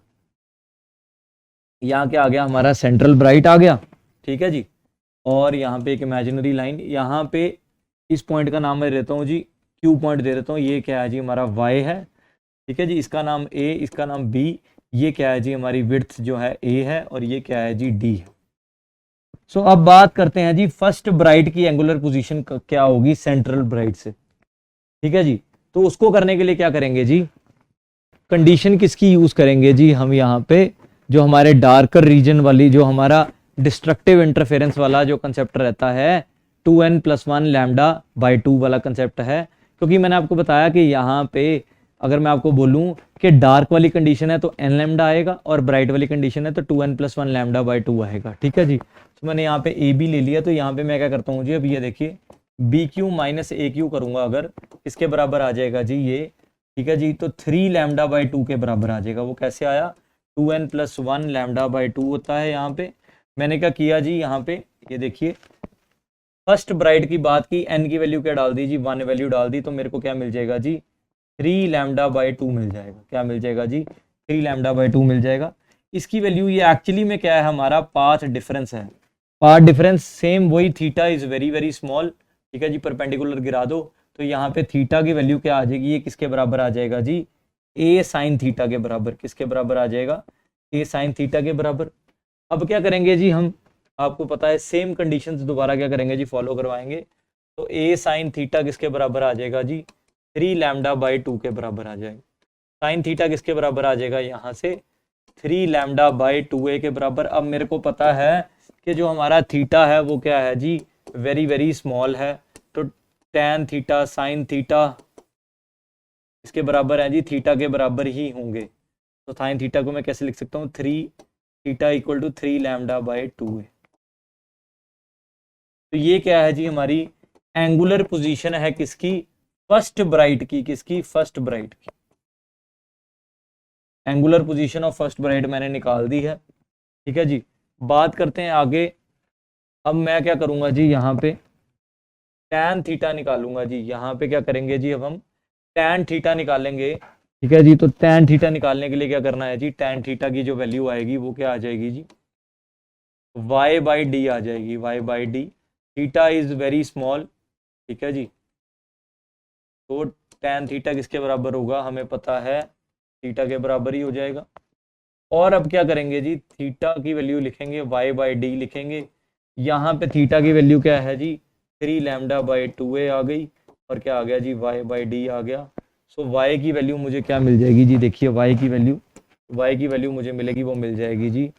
यहाँ क्या आ गया, हमारा सेंट्रल ब्राइट आ गया। ठीक है जी। और यहाँ पे एक इमेजिनरी लाइन, यहाँ पे इस पॉइंट का नाम मैं देता हूँ जी, क्यू पॉइंट दे देता हूँ, ये क्या है जी, हमारा वाई है। ठीक है जी, इसका नाम ए, इसका नाम बी, ये क्या है जी, हमारी विड्थ जो है ए है, और ये क्या है जी, डी है। सो अब बात करते हैं जी फर्स्ट ब्राइट की एंगुलर पोजीशन क्या होगी सेंट्रल ब्राइट से। ठीक है जी, तो उसको करने के लिए क्या करेंगे जी, कंडीशन किसकी यूज करेंगे जी, हम यहाँ पे जो हमारे डार्कर रीजन वाली, जो हमारा डिस्ट्रक्टिव इंटरफेरेंस वाला जो कंसेप्ट रहता है, 2n+1 लैम्डा बाई 2 वाला कंसेप्ट है, क्योंकि मैंने आपको बताया कि यहाँ पे अगर मैं आपको बोलूँ कि डार्क वाली कंडीशन है तो n लैम्डा आएगा और ब्राइट वाली कंडीशन है तो 2n+1 लैम्डा बाई 2 आएगा। ठीक है जी, तो मैंने यहाँ पे ए बी ले लिया, तो यहाँ पे मैं क्या करता हूँ जी, अब ये देखिए बी क्यू माइनस ए क्यू करूँगा अगर, इसके बराबर आ जाएगा जी ये। ठीक है जी, तो 3 लैम्डा बाई 2 के बराबर आ जाएगा। वो कैसे आया, 2n+1 लैम्डा बाई 2 होता है यहाँ पे। मैंने क्या किया जी, यहाँ पे ये देखिए फर्स्ट ब्राइट की बात की, n की वैल्यू क्या डाल दी जी, 1 वैल्यू डाल दी, तो मेरे को क्या मिल जाएगा जी, 3 लैम्डा बाई 2 मिल जाएगा। क्या मिल जाएगा जी, 3 लैम्डा बाई 2 मिल जाएगा। इसकी वैल्यू ये एक्चुअली में क्या है, हमारा पाथ डिफरेंस है। पाथ डिफरेंस सेम वही, theta is very very small. ठीक है जी, परपेंडिकुलर गिरा दो तो यहाँ पे थीटा की वैल्यू क्या आ जाएगी, ये किसके बराबर आ जाएगा जी, ए साइन थीटा के बराबर। किसके बराबर आ जाएगा, ए साइन थीटा के बराबर। अब क्या करेंगे जी हम, आपको पता है सेम कंडीशंस दोबारा क्या करेंगे जी, फॉलो करवाएंगे। तो ए साइन थीटा किसके बराबर आ जाएगा जी, 3 लैम्डा बाई 2 के बराबर आ जाएगा। साइन थीटा किसके बराबर आ जाएगा, यहाँ से 3 लैम्डा बाई 2a के बराबर। अब मेरे को पता है कि जो हमारा थीटा है वो क्या है जी, वेरी वेरी स्मॉल है, तो टैन थीटा साइन थीटा इसके बराबर है जी, थीटा के बराबर ही होंगे। तो साइन थीटा को मैं कैसे लिख सकता हूँ, 3 theta equal to 3 lambda by 2a। तो ये क्या है जी, हमारी एंगुलर पोजीशन है किसकी, फर्स्ट ब्राइट की। किसकी, फर्स्ट ब्राइट की। Angular position of first bright मैंने निकाल दी है। ठीक है जी, बात करते हैं आगे। अब मैं क्या करूंगा जी, यहाँ पे टैन थीटा निकालूंगा जी। यहाँ पे क्या करेंगे जी, अब हम टैन थीटा निकालेंगे। ठीक है जी, तो टैन थीटा निकालने के लिए क्या करना है जी, टैन थीटा की जो वैल्यू आएगी वो क्या आ जाएगी जी, y बाई डी आ जाएगी, y by D. Theta is very small. ठीक है जी, तो टैन थीटा किसके बराबर होगा, हमें पता है थीटा के बराबर ही हो जाएगा। और अब क्या करेंगे जी, थीटा की वैल्यू लिखेंगे, y बाई डी लिखेंगे। यहाँ पे थीटा की वैल्यू क्या है जी, 3 लैम्डा बाई 2a आ गई, और क्या आ गया जी, y बाई डी आ गया। सो y की वैल्यू मुझे क्या मिल जाएगी जी, देखिए y की वैल्यू मुझे मिलेगी, वो मिल जाएगी जी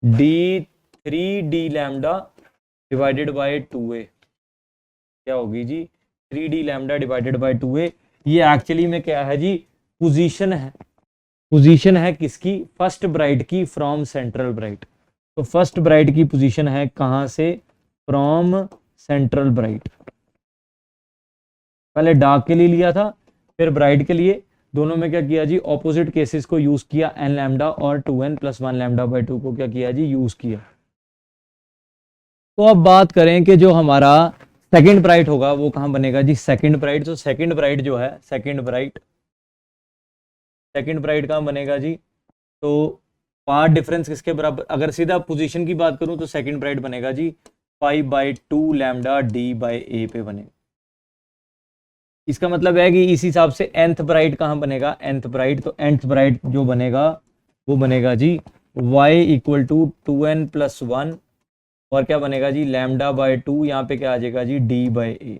d lambda divided by 2a। क्या होगी जी, 3d lambda divided by 2a। ये एक्चुअली में क्या है जी, पोजीशन है, पोजीशन है किसकी, फर्स्ट ब्राइट की फ्रॉम सेंट्रल ब्राइट। तो फर्स्ट ब्राइट की पोजीशन है कहां से, फ्रॉम सेंट्रल ब्राइट। पहले डार्क के लिए लिया था, फिर ब्राइट के लिए, दोनों में क्या किया जी, ऑपोजिट केसेस को यूज किया, n लैम्डा और 2n+1 लैम्डा बाई 2 को क्या किया जी, यूज किया। तो अब बात करें कि जो हमारा सेकंड ब्राइट होगा वो कहां बनेगा जी, सेकंड ब्राइट। तो सेकंड ब्राइट जो है, सेकंड ब्राइट कहां बनेगा जी, तो पाथ डिफरेंस किसके बराबर, अगर सीधा पोजीशन की बात करूं तो सेकंड ब्राइट बनेगा जी 5 बाई 2 लैम्डा डी बाई ए पे बनेगा। इसका मतलब है कि इस हिसाब से nth ब्राइट कहां बनेगा, nth ब्राइट। तो nth ब्राइट जो बनेगा वो बनेगा जी y इक्वल टू 2n+1 और क्या बनेगा जी, लैम्डा बाई 2, यहाँ पे क्या आ जाएगा जी, d बाई ए।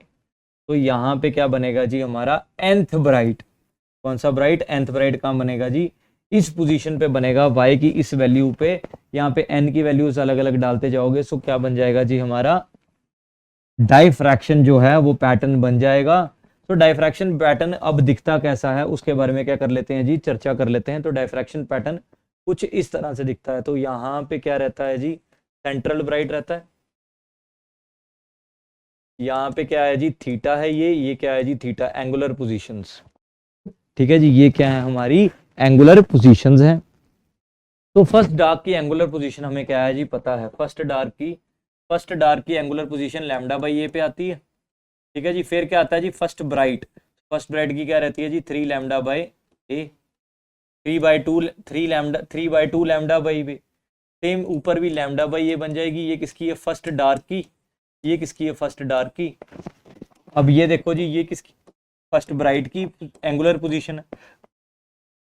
तो यहाँ पे क्या बनेगा जी, हमारा nth ब्राइट। कौन सा ब्राइट, nth ब्राइट कहाँ बनेगा जी, इस पोजीशन पे बनेगा, y की इस वैल्यू पे। यहाँ पे n की वैल्यूज अलग अलग डालते जाओगे, सो क्या बन जाएगा जी, हमारा डाइफ्रैक्शन जो है वो पैटर्न बन जाएगा। तो डाइफ्रैक्शन पैटर्न अब दिखता कैसा है उसके बारे में क्या कर लेते हैं जी, चर्चा कर लेते हैं। तो डाइफ्रैक्शन पैटर्न कुछ इस तरह से दिखता है। तो यहाँ पे क्या रहता है जी, सेंट्रल ब्राइट रहता है, यहाँ पे क्या है जी, थीटा है, ये क्या है जी, थीटा, एंगुलर पोजीशंस। ठीक है जी, ये क्या है, हमारी एंगुलर पोजीशंस हैं। तो फर्स्ट डार्क की एंगुलर पोजीशन हमें क्या है जी, पता है। फर्स्ट डार्क की एंगुलर पोजीशन लैम्डा बाई ए पे आती है। ठीक है जी, फिर क्या आता है जी, फर्स्ट ब्राइट की क्या रहती है जी, 3 lambda by A, 3 by 2 lambda by B. Same ऊपर भी लैम्डा बाई ए बन जाएगी। ये किसकी है, फर्स्ट डार्क की। ये किसकी है, फर्स्ट डार्क की। अब ये देखो जी, ये किसकी, फर्स्ट ब्राइट की एंगुलर पोजीशन है।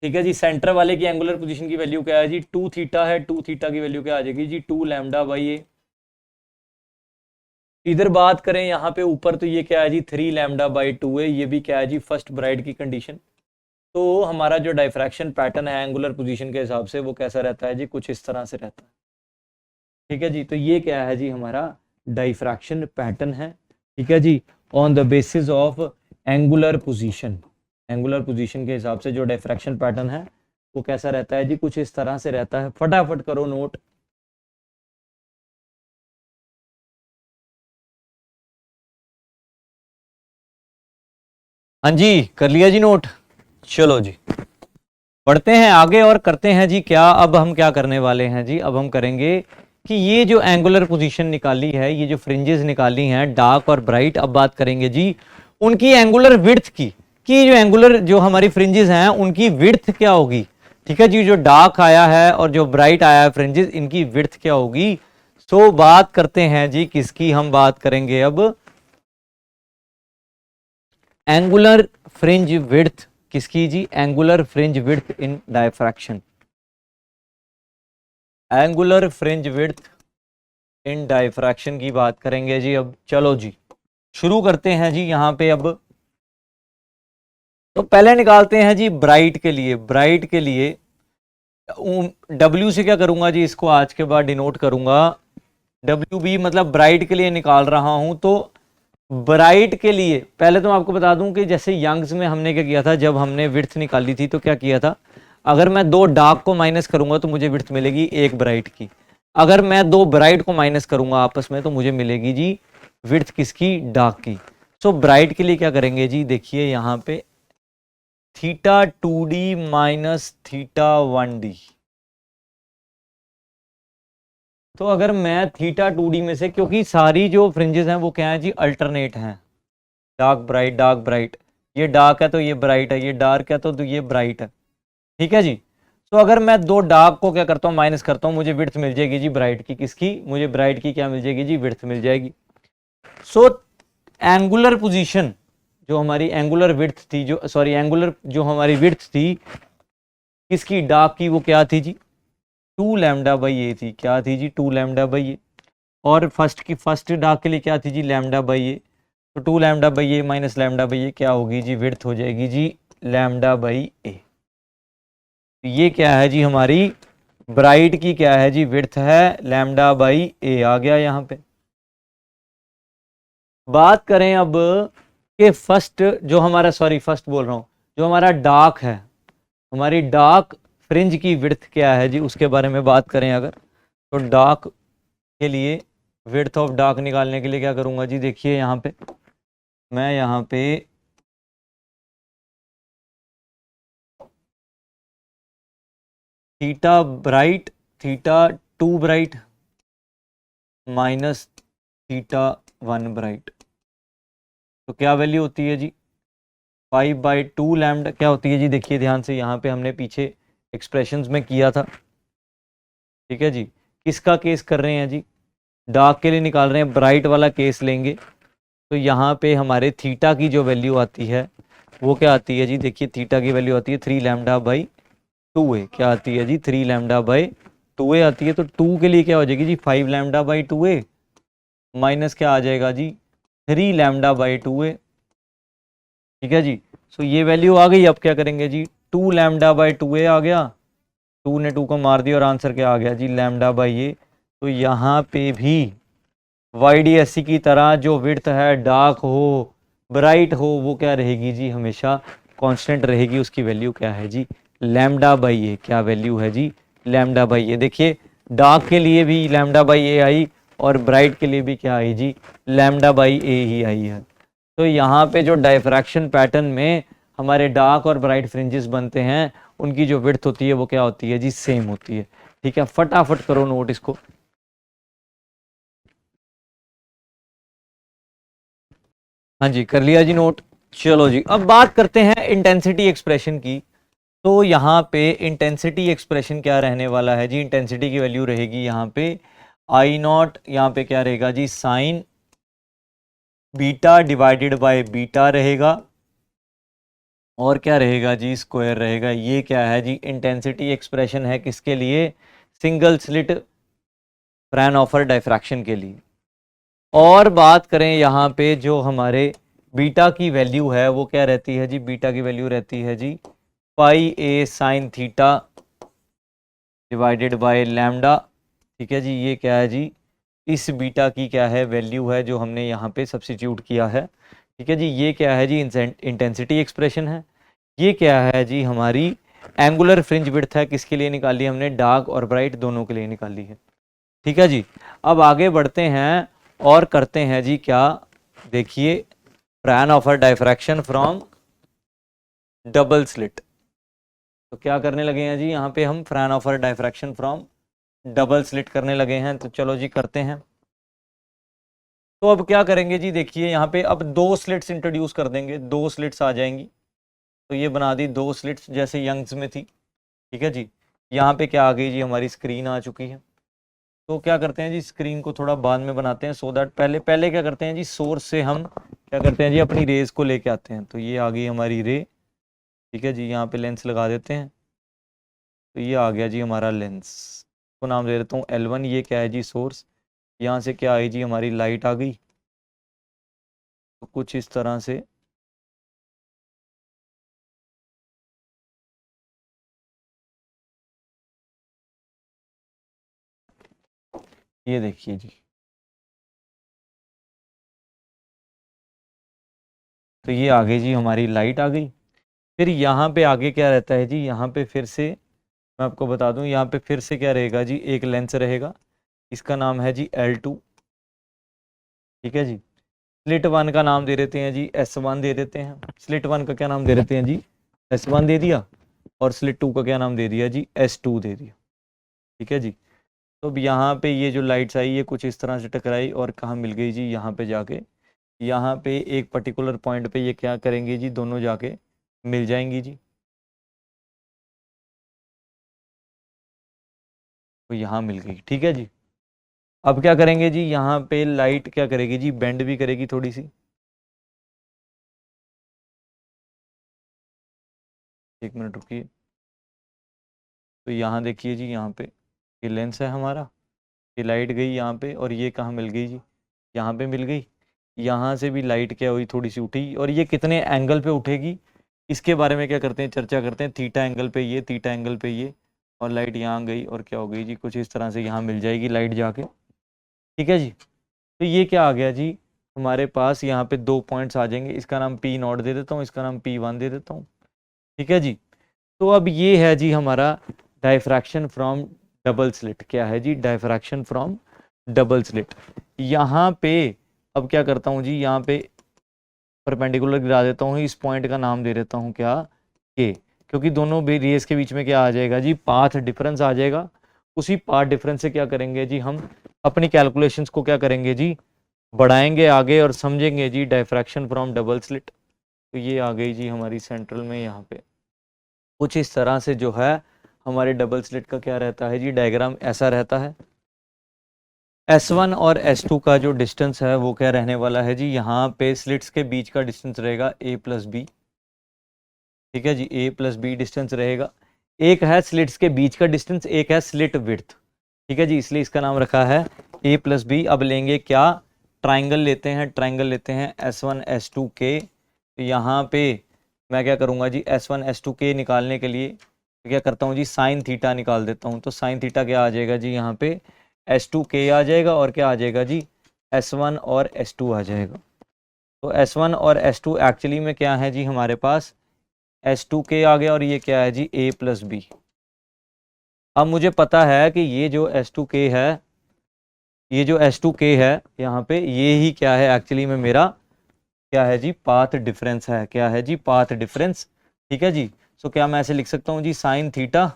ठीक है जी, सेंटर वाले की एंगुलर पोजीशन की वैल्यू क्या है जी, 2 थीटा है। 2 थीटा की वैल्यू क्या आ जाएगी जी, 2 लैम्डा बाई ए। इधर बात करें यहाँ पे ऊपर, तो ये क्या है जी, 3 लैम्डा बाई 2 है। ये भी क्या है जी, फर्स्ट ब्राइट की कंडीशन। तो हमारा जो डाइफ्रैक्शन पैटर्न है एंगुलर पोजीशन के हिसाब से वो कैसा रहता है जी, कुछ इस तरह से रहता है। ठीक है जी, तो ये क्या है जी, हमारा डाइफ्रैक्शन पैटर्न है। ठीक है जी, on the basis of angular position. Angular position के हिसाब से जो डिफ्रैक्शन पैटर्न है वो कैसा रहता है जी, कुछ इस तरह से रहता है। फटाफट करो नोट। हाँ जी, कर लिया जी नोट। चलो जी, बढ़ते हैं आगे और करते हैं जी क्या। अब हम क्या करने वाले हैं जी, अब हम करेंगे कि ये जो एंगुलर पोजीशन निकाली है, ये जो फ्रिंजेस निकाली हैं डार्क और ब्राइट, अब बात करेंगे जी उनकी एंगुलर विड्थ की, कि जो एंगुलर जो हमारी फ्रिंजेस हैं उनकी विड्थ क्या होगी। ठीक है जी, जो डार्क आया है और जो ब्राइट आया है फ्रिंजेस, इनकी विड्थ क्या होगी। सो बात करते हैं जी किसकी, हम बात करेंगे अब एंगुलर फ्रिंज विड्थ किसकी जी, एंगुलर फ्रिंज विड्थ इन डायफ्रैक्शन। एंगुलर फ्रिंज विड्थ इन डायफ्रैक्शन की बात करेंगे जी। अब चलो जी शुरू करते हैं जी यहां पे। अब तो पहले निकालते हैं जी ब्राइट के लिए। ब्राइट के लिए डब्ल्यू से क्या करूंगा जी, इसको आज के बाद डिनोट करूंगा डब्ल्यू बी, मतलब ब्राइट के लिए निकाल रहा हूं। तो ब्राइट के लिए पहले तो मैं आपको बता दूं कि जैसे यंग्स में हमने क्या किया था, जब हमने विड्थ निकाली थी तो क्या किया था, अगर मैं दो डार्क को माइनस करूंगा तो मुझे विड्थ मिलेगी एक ब्राइट की। अगर मैं दो ब्राइट को माइनस करूंगा आपस में तो मुझे मिलेगी जी विड्थ किसकी, डार्क की। सो ब्राइट के लिए क्या करेंगे जी, देखिए यहां पे theta 2d minus theta 1d। तो अगर मैं थीटा 2d में से, क्योंकि सारी जो फ्रिंजेस हैं वो क्या है जी, अल्टरनेट हैं, डार्क ब्राइट डार्क ब्राइट, ये डार्क है तो ये ब्राइट है, ये डार्क है तो ये ब्राइट है। ठीक है जी। तो अगर मैं दो डार्क को क्या करता हूँ, माइनस करता हूँ, मुझे विड्थ मिल जाएगी जी ब्राइट की, किसकी, मुझे ब्राइट की क्या मिल जाएगी जी, विड्थ मिल जाएगी। सो एंगुलर पोजीशन जो हमारी एंगुलर विड्थ थी, जो सॉरी एंगुलर जो हमारी विड्थ थी किसकी, डार्क की, वो क्या थी जी, 2 लैम्डा बाई ए थी। क्या थी जी, 2 लैम्डा बाई ए। और फर्स्ट डार्क के लिए क्या थी जी, लैम्डा बाई ए। तो 2 lambda by a minus lambda by a क्या होगी जी, विड्थ हो जाएगी जी लैम्डा बाई ए। ये क्या है जी, हमारी ब्राइट की क्या है जी, विड्थ है लैम्डा बाई ए, आ गया यहां पे। बात करें अब कि फर्स्ट जो हमारा, सॉरी फर्स्ट बोल रहा हूं, जो हमारा डार्क है, हमारी डार्क फ्रिंज की विड्थ क्या है जी, उसके बारे में बात करें अगर, तो डार्क के लिए विड्थ ऑफ डार्क निकालने के लिए क्या करूंगा जी, देखिए यहां पे मैं यहां पे theta bright, theta 2 bright minus theta 1 bright, तो क्या वैल्यू होती है जी, 5/2 लैम्डा क्या होती है जी, देखिए ध्यान से, यहाँ पे हमने पीछे एक्सप्रेशंस में किया था। ठीक है जी, किसका केस कर रहे हैं जी, डार्क के लिए निकाल रहे हैं, ब्राइट वाला केस लेंगे। तो यहाँ पे हमारे थीटा की जो वैल्यू आती है वो क्या आती है जी, देखिए थीटा की वैल्यू आती है 3 लैम्डा बाई 2 ए। क्या आती है जी, 3 लैम्डा बाई 2 ए आती है। तो 2 के लिए क्या हो जाएगी जी, 5 लैम्डा बाई 2 ए माइनस क्या आ जाएगा जी, 3 लैम्डा बाई 2 ए। ठीक है जी। सो ये वैल्यू आ गई। अब क्या करेंगे जी, 2 लैम्डा बाई 2 ए आ गया, 2 ने 2 को मार दिया और आंसर क्या आ गया जी, लैम्डा बाई ए। तो यहाँ पे भी वाई डी एस सी की तरह जो विड्थ है, डार्क हो ब्राइट हो, वो क्या रहेगी जी, हमेशा कांस्टेंट रहेगी। उसकी वैल्यू क्या है जी, लैम्डा बाई ए। क्या वैल्यू है जी, लैम्डा बाई ए। देखिए डार्क के लिए भी लैम्डा बाई ए आई और ब्राइट के लिए भी क्या आई जी, लैम्डा बाई ए ही आई है। तो यहाँ पे जो डायफ्रैक्शन पैटर्न में हमारे डार्क और ब्राइट फ्रिंजेस बनते हैं, उनकी जो विड्थ होती है वो क्या होती है जी, सेम होती है। ठीक है, फटाफट करो नोट इसको। हाँ जी, कर लिया जी नोट। चलो जी, अब बात करते हैं इंटेंसिटी एक्सप्रेशन की। तो यहाँ पे इंटेंसिटी एक्सप्रेशन क्या रहने वाला है जी, इंटेंसिटी की वैल्यू रहेगी यहाँ पे I0, यहाँ पे क्या रहेगा जी, sine beta divided by beta रहेगा, और क्या रहेगा जी, स्क्वायर रहेगा। ये क्या है जी, इंटेंसिटी एक्सप्रेशन है किसके लिए, सिंगल स्लिट फ्रैनहोफर डायफ्रैक्शन के लिए। और बात करें यहाँ पे जो हमारे बीटा की वैल्यू है वो क्या रहती है जी, बीटा की वैल्यू रहती है जी pi a sine theta divided by lambda. ठीक है जी, ये क्या है जी, इस बीटा की क्या है वैल्यू है जो हमने यहाँ पे सब्स्टिट्यूट किया है। ठीक है जी, ये क्या है जी इंटेंसिटी एक्सप्रेशन है। ये क्या है जी हमारी एंगुलर फ्रिंज विड्थ है, किसके लिए निकाली हमने, डार्क और ब्राइट दोनों के लिए निकाली है। ठीक है जी, अब आगे बढ़ते हैं और करते हैं जी क्या, देखिए फ्रानहोफर डायफ्रैक्शन फ्रॉम डबल स्लिट। तो क्या करने लगे हैं जी, यहाँ पे हम फ्रानहोफर डायफ्रैक्शन फ्रॉम डबल स्लिट करने लगे हैं। तो चलो जी करते हैं। तो अब क्या करेंगे जी, देखिए यहाँ पे अब दो स्लिट्स इंट्रोड्यूस कर देंगे, दो स्लिट्स आ जाएंगी। तो ये बना दी दो स्लिट्स जैसे यंग्स में थी। ठीक है जी, यहाँ पे क्या आ गई जी, हमारी स्क्रीन आ चुकी है। तो क्या करते हैं जी, स्क्रीन को थोड़ा बाद में बनाते हैं सो दैट पहले पहले क्या करते हैं जी, सोर्स से हम क्या करते हैं जी अपनी रेज को लेके आते हैं। तो ये आ गई हमारी रे। ठीक है जी, यहाँ पे लेंस लगा देते हैं। तो ये आ गया जी हमारा लेंस, को नाम दे देता हूँ L1। ये क्या है जी सोर्स, यहाँ से क्या आई जी हमारी लाइट आ गई। तो कुछ इस तरह से ये देखिए जी, तो ये आ गई जी हमारी लाइट आ गई। फिर यहाँ पे आगे क्या रहता है जी, यहाँ पे फिर से मैं आपको बता दूं, यहाँ पे फिर से क्या रहेगा जी, एक लेंस रहेगा, इसका नाम है जी L2। ठीक है जी, स्लिट वन का नाम दे देते हैं जी S1 दे देते हैं। स्लिट वन का क्या नाम दे देते हैं जी, S1 दे दिया। और स्लिट टू का क्या नाम दे दिया जी, S2 दे दिया। ठीक है जी, तो अब यहाँ पे ये जो लाइट्स आई ये कुछ इस तरह से टकराई और कहाँ मिल गई जी, यहाँ पे जाके, यहाँ पे एक पर्टिकुलर पॉइंट पे ये क्या करेंगे जी, दोनों जाके मिल जाएंगी जी। तो यहाँ मिल गई। ठीक है जी, अब क्या करेंगे जी, यहाँ पे लाइट क्या करेगी जी, बेंड भी करेगी थोड़ी सी। एक मिनट रुकिए। तो यहाँ देखिए जी, यहाँ पे ये लेंस है हमारा, ये लाइट गई यहाँ पे और ये कहाँ मिल गई जी, यहाँ पे मिल गई। यहाँ से भी लाइट क्या हुई, थोड़ी सी उठी। और ये कितने एंगल पे उठेगी, इसके बारे में क्या करते हैं, चर्चा करते हैं। थीटा एंगल पे ये, थीटा एंगल पे ये, और लाइट यहाँ गई और क्या हो गई जी, कुछ इस तरह से यहाँ मिल जाएगी लाइट जाके। ठीक है जी, तो ये क्या आ गया जी, हमारे पास यहाँ पे दो पॉइंट्स आ जाएंगे। इसका नाम P0 दे देता हूँ, इसका नाम P1 दे देता हूँ। ठीक है जी, तो अब ये है जी हमारा डायफ्रैक्शन फ्रॉम डबल स्लिट। क्या है जी, डायफ्रैक्शन फ्रॉम डबल स्लिट। यहाँ पे अब क्या करता हूँ जी, यहाँ पे परपेंडिकुलर गिरा देता हूँ, इस पॉइंट का नाम दे देता हूँ क्या, के, क्योंकि दोनों रेस के बीच में क्या आ जाएगा जी, पाथ डिफरेंस आ जाएगा। उसी पाथ डिफरेंस से क्या करेंगे जी, हम अपनी कैलकुलेशंस को क्या करेंगे जी, बढ़ाएंगे आगे और समझेंगे जी डायफ्रैक्शन फ्रॉम डबल स्लिट। तो ये आ गई जी हमारी सेंट्रल में, यहाँ पे कुछ इस तरह से जो है हमारे डबल स्लिट का क्या रहता है जी, डायग्राम ऐसा रहता है। S1 और S2 का जो डिस्टेंस है वो क्या रहने वाला है जी, यहाँ पे स्लिट्स के बीच का डिस्टेंस रहेगा A+B। ठीक है जी, A+B डिस्टेंस रहेगा। एक है स्लिट्स के बीच का डिस्टेंस, एक है स्लिट विड्थ। ठीक है जी, इसलिए इसका नाम रखा है A+B। अब लेंगे क्या, ट्राइंगल लेते हैं, ट्राइंगल लेते हैं S1 S2 के। तो यहाँ पे मैं क्या करूँगा जी, S1 S2 के निकालने के लिए क्या करता हूँ जी, साइन थीटा निकाल देता हूँ। तो साइन थीटा क्या आ जाएगा जी, यहाँ पे S2K आ जाएगा और क्या आ जाएगा जी, S1 और S2 आ जाएगा। तो S1 और S2 एक्चुअली में क्या है जी, हमारे पास S2K आ गया और ये क्या है जी, A+B। अब मुझे पता है कि ये जो S2K है, ये जो S2K है यहाँ पे, ये ही क्या है एक्चुअली में मेरा क्या है जी, पाथ डिफरेंस है। क्या है जी, पाथ डिफरेंस। ठीक है जी, सो क्या मैं ऐसे लिख सकता हूँ जी, साइन थीटा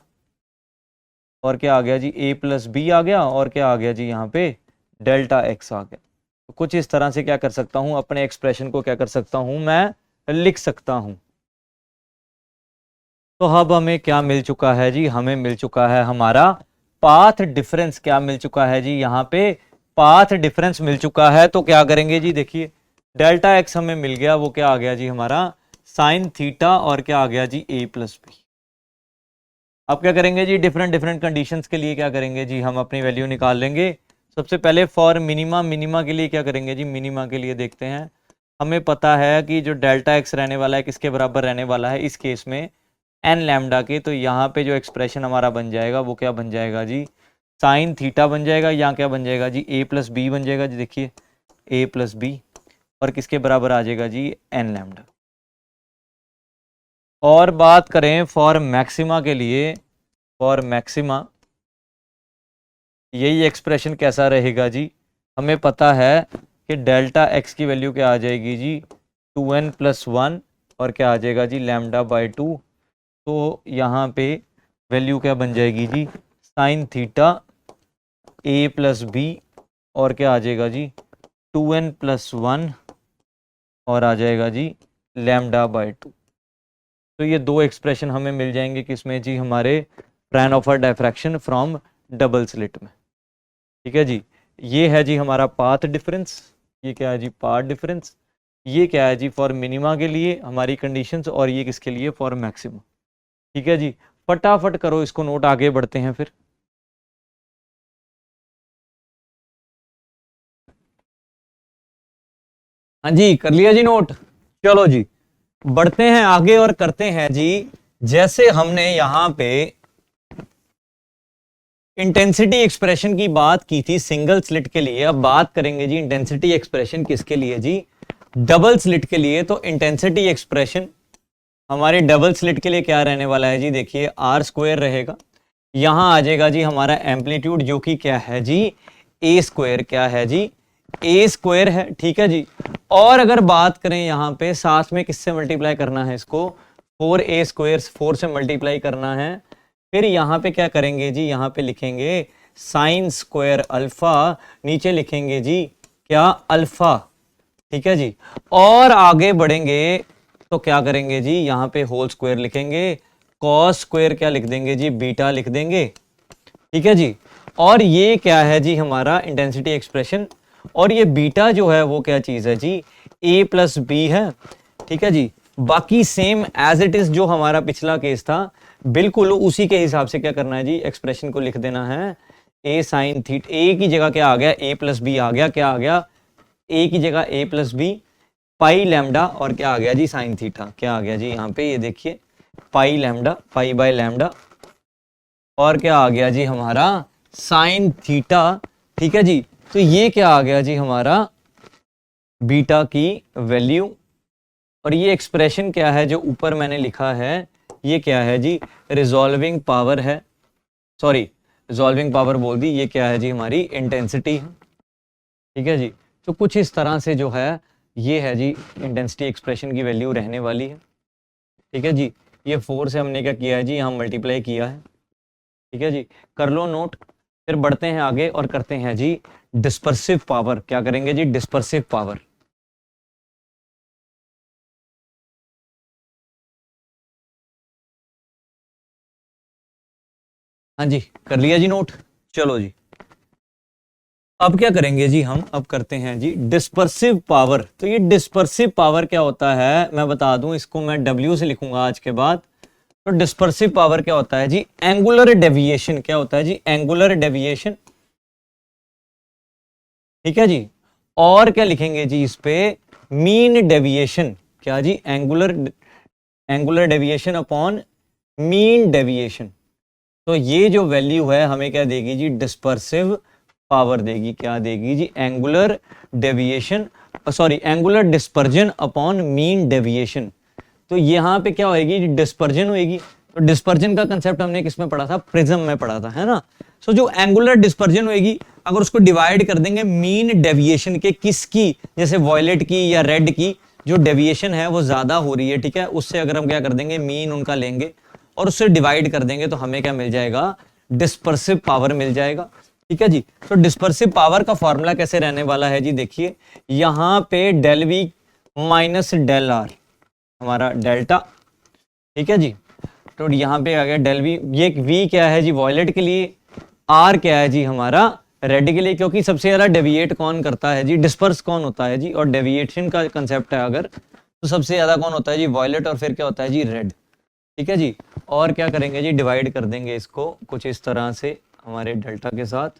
और क्या आ गया जी, A+B आ गया और क्या आ गया जी, यहाँ पे डेल्टा x आ गया। तो कुछ इस तरह से क्या कर सकता हूँ, अपने एक्सप्रेशन को क्या कर सकता हूँ, मैं लिख सकता हूँ। तो अब हमें क्या मिल चुका है जी, हमें मिल चुका है हमारा पाथ डिफरेंस। क्या मिल चुका है जी, यहाँ पे पाथ डिफरेंस मिल चुका है। तो क्या करेंगे जी, देखिए डेल्टा x हमें मिल गया, वो क्या आ गया जी हमारा साइन थीटा और क्या आ गया जी, A+B। अब क्या करेंगे जी, डिफरेंट डिफरेंट कंडीशंस के लिए क्या करेंगे जी, हम अपनी वैल्यू निकाल लेंगे। सबसे पहले फॉर मिनिमा, मिनिमा के लिए क्या करेंगे जी, मिनिमा के लिए देखते हैं। हमें पता है कि जो डेल्टा x रहने वाला है किसके बराबर रहने वाला है, इस केस में n लैम्डा के। तो यहाँ पे जो एक्सप्रेशन हमारा बन जाएगा वो क्या बन जाएगा जी, साइन थीटा बन जाएगा, यहाँ क्या बन जाएगा जी, a प्लस बी बन जाएगा जी, देखिए a प्लस बी, और किसके बराबर आ जाएगा जी, n लैम्डा। और बात करें फॉर मैक्सिमा के लिए, फॉर मैक्सिमा यही एक्सप्रेशन कैसा रहेगा जी, हमें पता है कि डेल्टा x की वैल्यू क्या आ जाएगी जी, 2n प्लस 1, और क्या आ जाएगा जी, लैम्डा बाई 2। तो यहाँ पे वैल्यू क्या बन जाएगी जी, sine theta a plus b, और क्या आ जाएगा जी, 2n प्लस 1, और आ जाएगा जी लैम्डा बाई 2। तो ये दो एक्सप्रेशन हमें मिल जाएंगे किसमें जी, हमारे Fraunhofer diffraction from double slit में। ठीक है जी, ये है जी हमारा पाथ डिफरेंस, ये क्या है जी, पाथ डिफरेंस, ये क्या है जी फॉर मिनिमा के लिए हमारी कंडीशंस, और ये किसके लिए, फॉर मैक्सिमा। ठीक है जी, फटाफट करो इसको नोट, आगे बढ़ते हैं फिर। हाँ जी, कर लिया जी नोट। चलो जी बढ़ते हैं आगे और करते हैं जी, जैसे हमने यहां पे इंटेंसिटी एक्सप्रेशन की बात की थी सिंगल स्लिट के लिए, अब बात करेंगे जी इंटेंसिटी एक्सप्रेशन किसके लिए जी, डबल स्लिट के लिए। तो इंटेंसिटी एक्सप्रेशन हमारे डबल स्लिट के लिए क्या रहने वाला है जी, देखिए आर स्क्वायर रहेगा, यहां आ जाएगा जी हमारा एम्पलीट्यूड जो कि क्या है जी, ए स्क्वायर, क्या है जी, ए स्क्वायर है। ठीक है जी, और अगर बात करें यहाँ पे साथ में किससे मल्टीप्लाई करना है इसको, 4a स्क्वायर, 4 से मल्टीप्लाई करना है, फिर यहाँ पे क्या करेंगे जी, यहाँ पे लिखेंगे साइन स्क्वायर अल्फा, नीचे लिखेंगे जी क्या, अल्फा। ठीक है जी, और आगे बढ़ेंगे तो क्या करेंगे जी, यहाँ पे होल स्क्वायर लिखेंगे, कॉस स्क्वायर क्या लिख देंगे जी, बीटा लिख देंगे। ठीक है जी, और ये क्या है जी हमारा इंटेंसिटी एक्सप्रेशन, और ये बीटा जो है वो क्या चीज है जी, a प्लस बी है। ठीक है जी, बाकी सेम एज इट इज जो हमारा पिछला केस था, बिल्कुल उसी के हिसाब से क्या करना है जी, एक्सप्रेशन को लिख देना है, a साइन थीटा, a की जगह क्या आ गया, a प्लस बी आ गया, क्या आ गया, a की जगह a plus B, pi lambda, और क्या आ गया जी, साइन थीटा, क्या आ गया जी यहाँ पे, ये देखिए पाई लैम्डा, पाई बाय लैम्डा, और क्या आ गया जी हमारा साइन थीटा। ठीक है जी, तो ये क्या आ गया जी हमारा बीटा की वैल्यू, और ये एक्सप्रेशन क्या है जो ऊपर मैंने लिखा है, ये क्या है जी, रिजॉल्विंग पावर है, सॉरी रिजॉल्विंग पावर बोल दी, ये क्या है जी हमारी इंटेंसिटी है। ठीक है जी, तो कुछ इस तरह से जो है ये है जी इंटेंसिटी एक्सप्रेशन की वैल्यू रहने वाली है। ठीक है जी, ये 4 से हमने क्या किया है जी, यहाँ मल्टीप्लाई किया है। ठीक है जी, कर लो नोट, फिर बढ़ते हैं आगे और करते हैं जी डिस्पर्सिव पावर, क्या करेंगे जी, डिस्पर्सिव पावर। हाँ जी, कर लिया जी नोट। चलो जी अब क्या करेंगे जी, हम अब करते हैं जी डिस्पर्सिव पावर। तो ये डिस्पर्सिव पावर क्या होता है मैं बता दूं, इसको मैं W से लिखूंगा आज के बाद। तो डिस्पर्सिव पावर क्या होता है जी, एंगुलर डेविएशन, क्या होता है जी, एंगुलर डेविएशन। ठीक है जी, और क्या लिखेंगे जी इस पे, मीन डेविएशन, क्या जी, angular deviation upon mean deviation. तो ये जो वैल्यू है हमें क्या देगी जी, डिस्पर्सिव पावर देगी, क्या देगी जी, angular deviation, sorry angular dispersion upon mean deviation. तो यहाँ पे क्या होएगी, डिस्पर्जन होएगी। तो डिस्पर्जन का कंसेप्ट हमने किसमें पढ़ा था, प्रिज्म में पढ़ा था, है ना। सो जो एंगुलर डिस्पर्जन होएगी, अगर उसको डिवाइड कर देंगे मीन डेविएशन के, किसकी, जैसे वॉयलेट की या रेड की जो डेविएशन है वो ज्यादा हो रही है, ठीक है, उससे अगर हम क्या कर देंगे, मीन उनका लेंगे और उससे डिवाइड कर देंगे, तो हमें क्या मिल जाएगा, डिस्पर्सिव पावर मिल जाएगा। ठीक है जी, तो डिस्पर्सिव पावर का फॉर्मूला कैसे रहने वाला है जी, देखिए यहां पे del V minus del R, हमारा डेल्टा। ठीक है जी, तो यहाँ पे आ गया डेल वी, ये वी क्या है जी, वॉयलेट के लिए, आर क्या है जी हमारा रेड के लिए, क्योंकि सबसे ज्यादा डेविएट कौन करता है जी, डिस्पर्स कौन होता है जी, और डेविएशन का कंसेप्ट है अगर, तो सबसे ज्यादा कौन होता है जी, वॉयलेट, और फिर क्या होता है जी, रेड। ठीक है जी, और क्या करेंगे जी, डिवाइड कर देंगे इसको कुछ इस तरह से हमारे डेल्टा के साथ।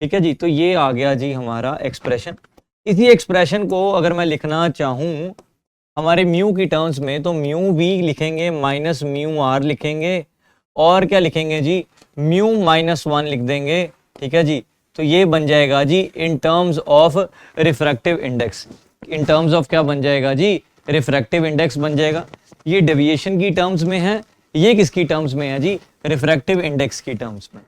ठीक है जी, तो ये आ गया जी हमारा एक्सप्रेशन। इसी एक्सप्रेशन को अगर मैं लिखना चाहूं हमारे म्यू की टर्म्स में, तो म्यू वी लिखेंगे माइनस म्यू आर लिखेंगे, और क्या लिखेंगे जी, म्यू माइनस 1 लिख देंगे, ठीक है जी। तो ये बन जाएगा जी in terms of refractive index. In terms of क्या बन जाएगा जी, रिफ्रैक्टिव इंडेक्स बन जाएगा। ये डेविएशन की टर्म्स में है, ये किसकी टर्म्स में है जी, रिफ्रैक्टिव इंडेक्स की टर्म्स में,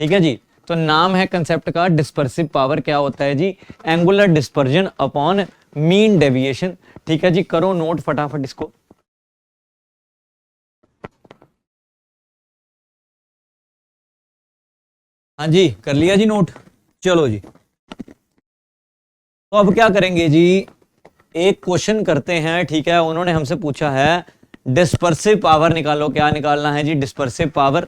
ठीक है जी। तो नाम है कंसेप्ट का डिस्पर्सिव पावर, क्या होता है जी, angular dispersion upon mean deviation, ठीक है जी। करो नोट फटाफट इसको। हाँ जी, कर लिया जी नोट। चलो जी, तो अब क्या करेंगे जी, एक क्वेश्चन करते हैं, ठीक है। उन्होंने हमसे पूछा है डिस्पर्सिव पावर निकालो। क्या निकालना है जी, डिस्पर्सिव पावर।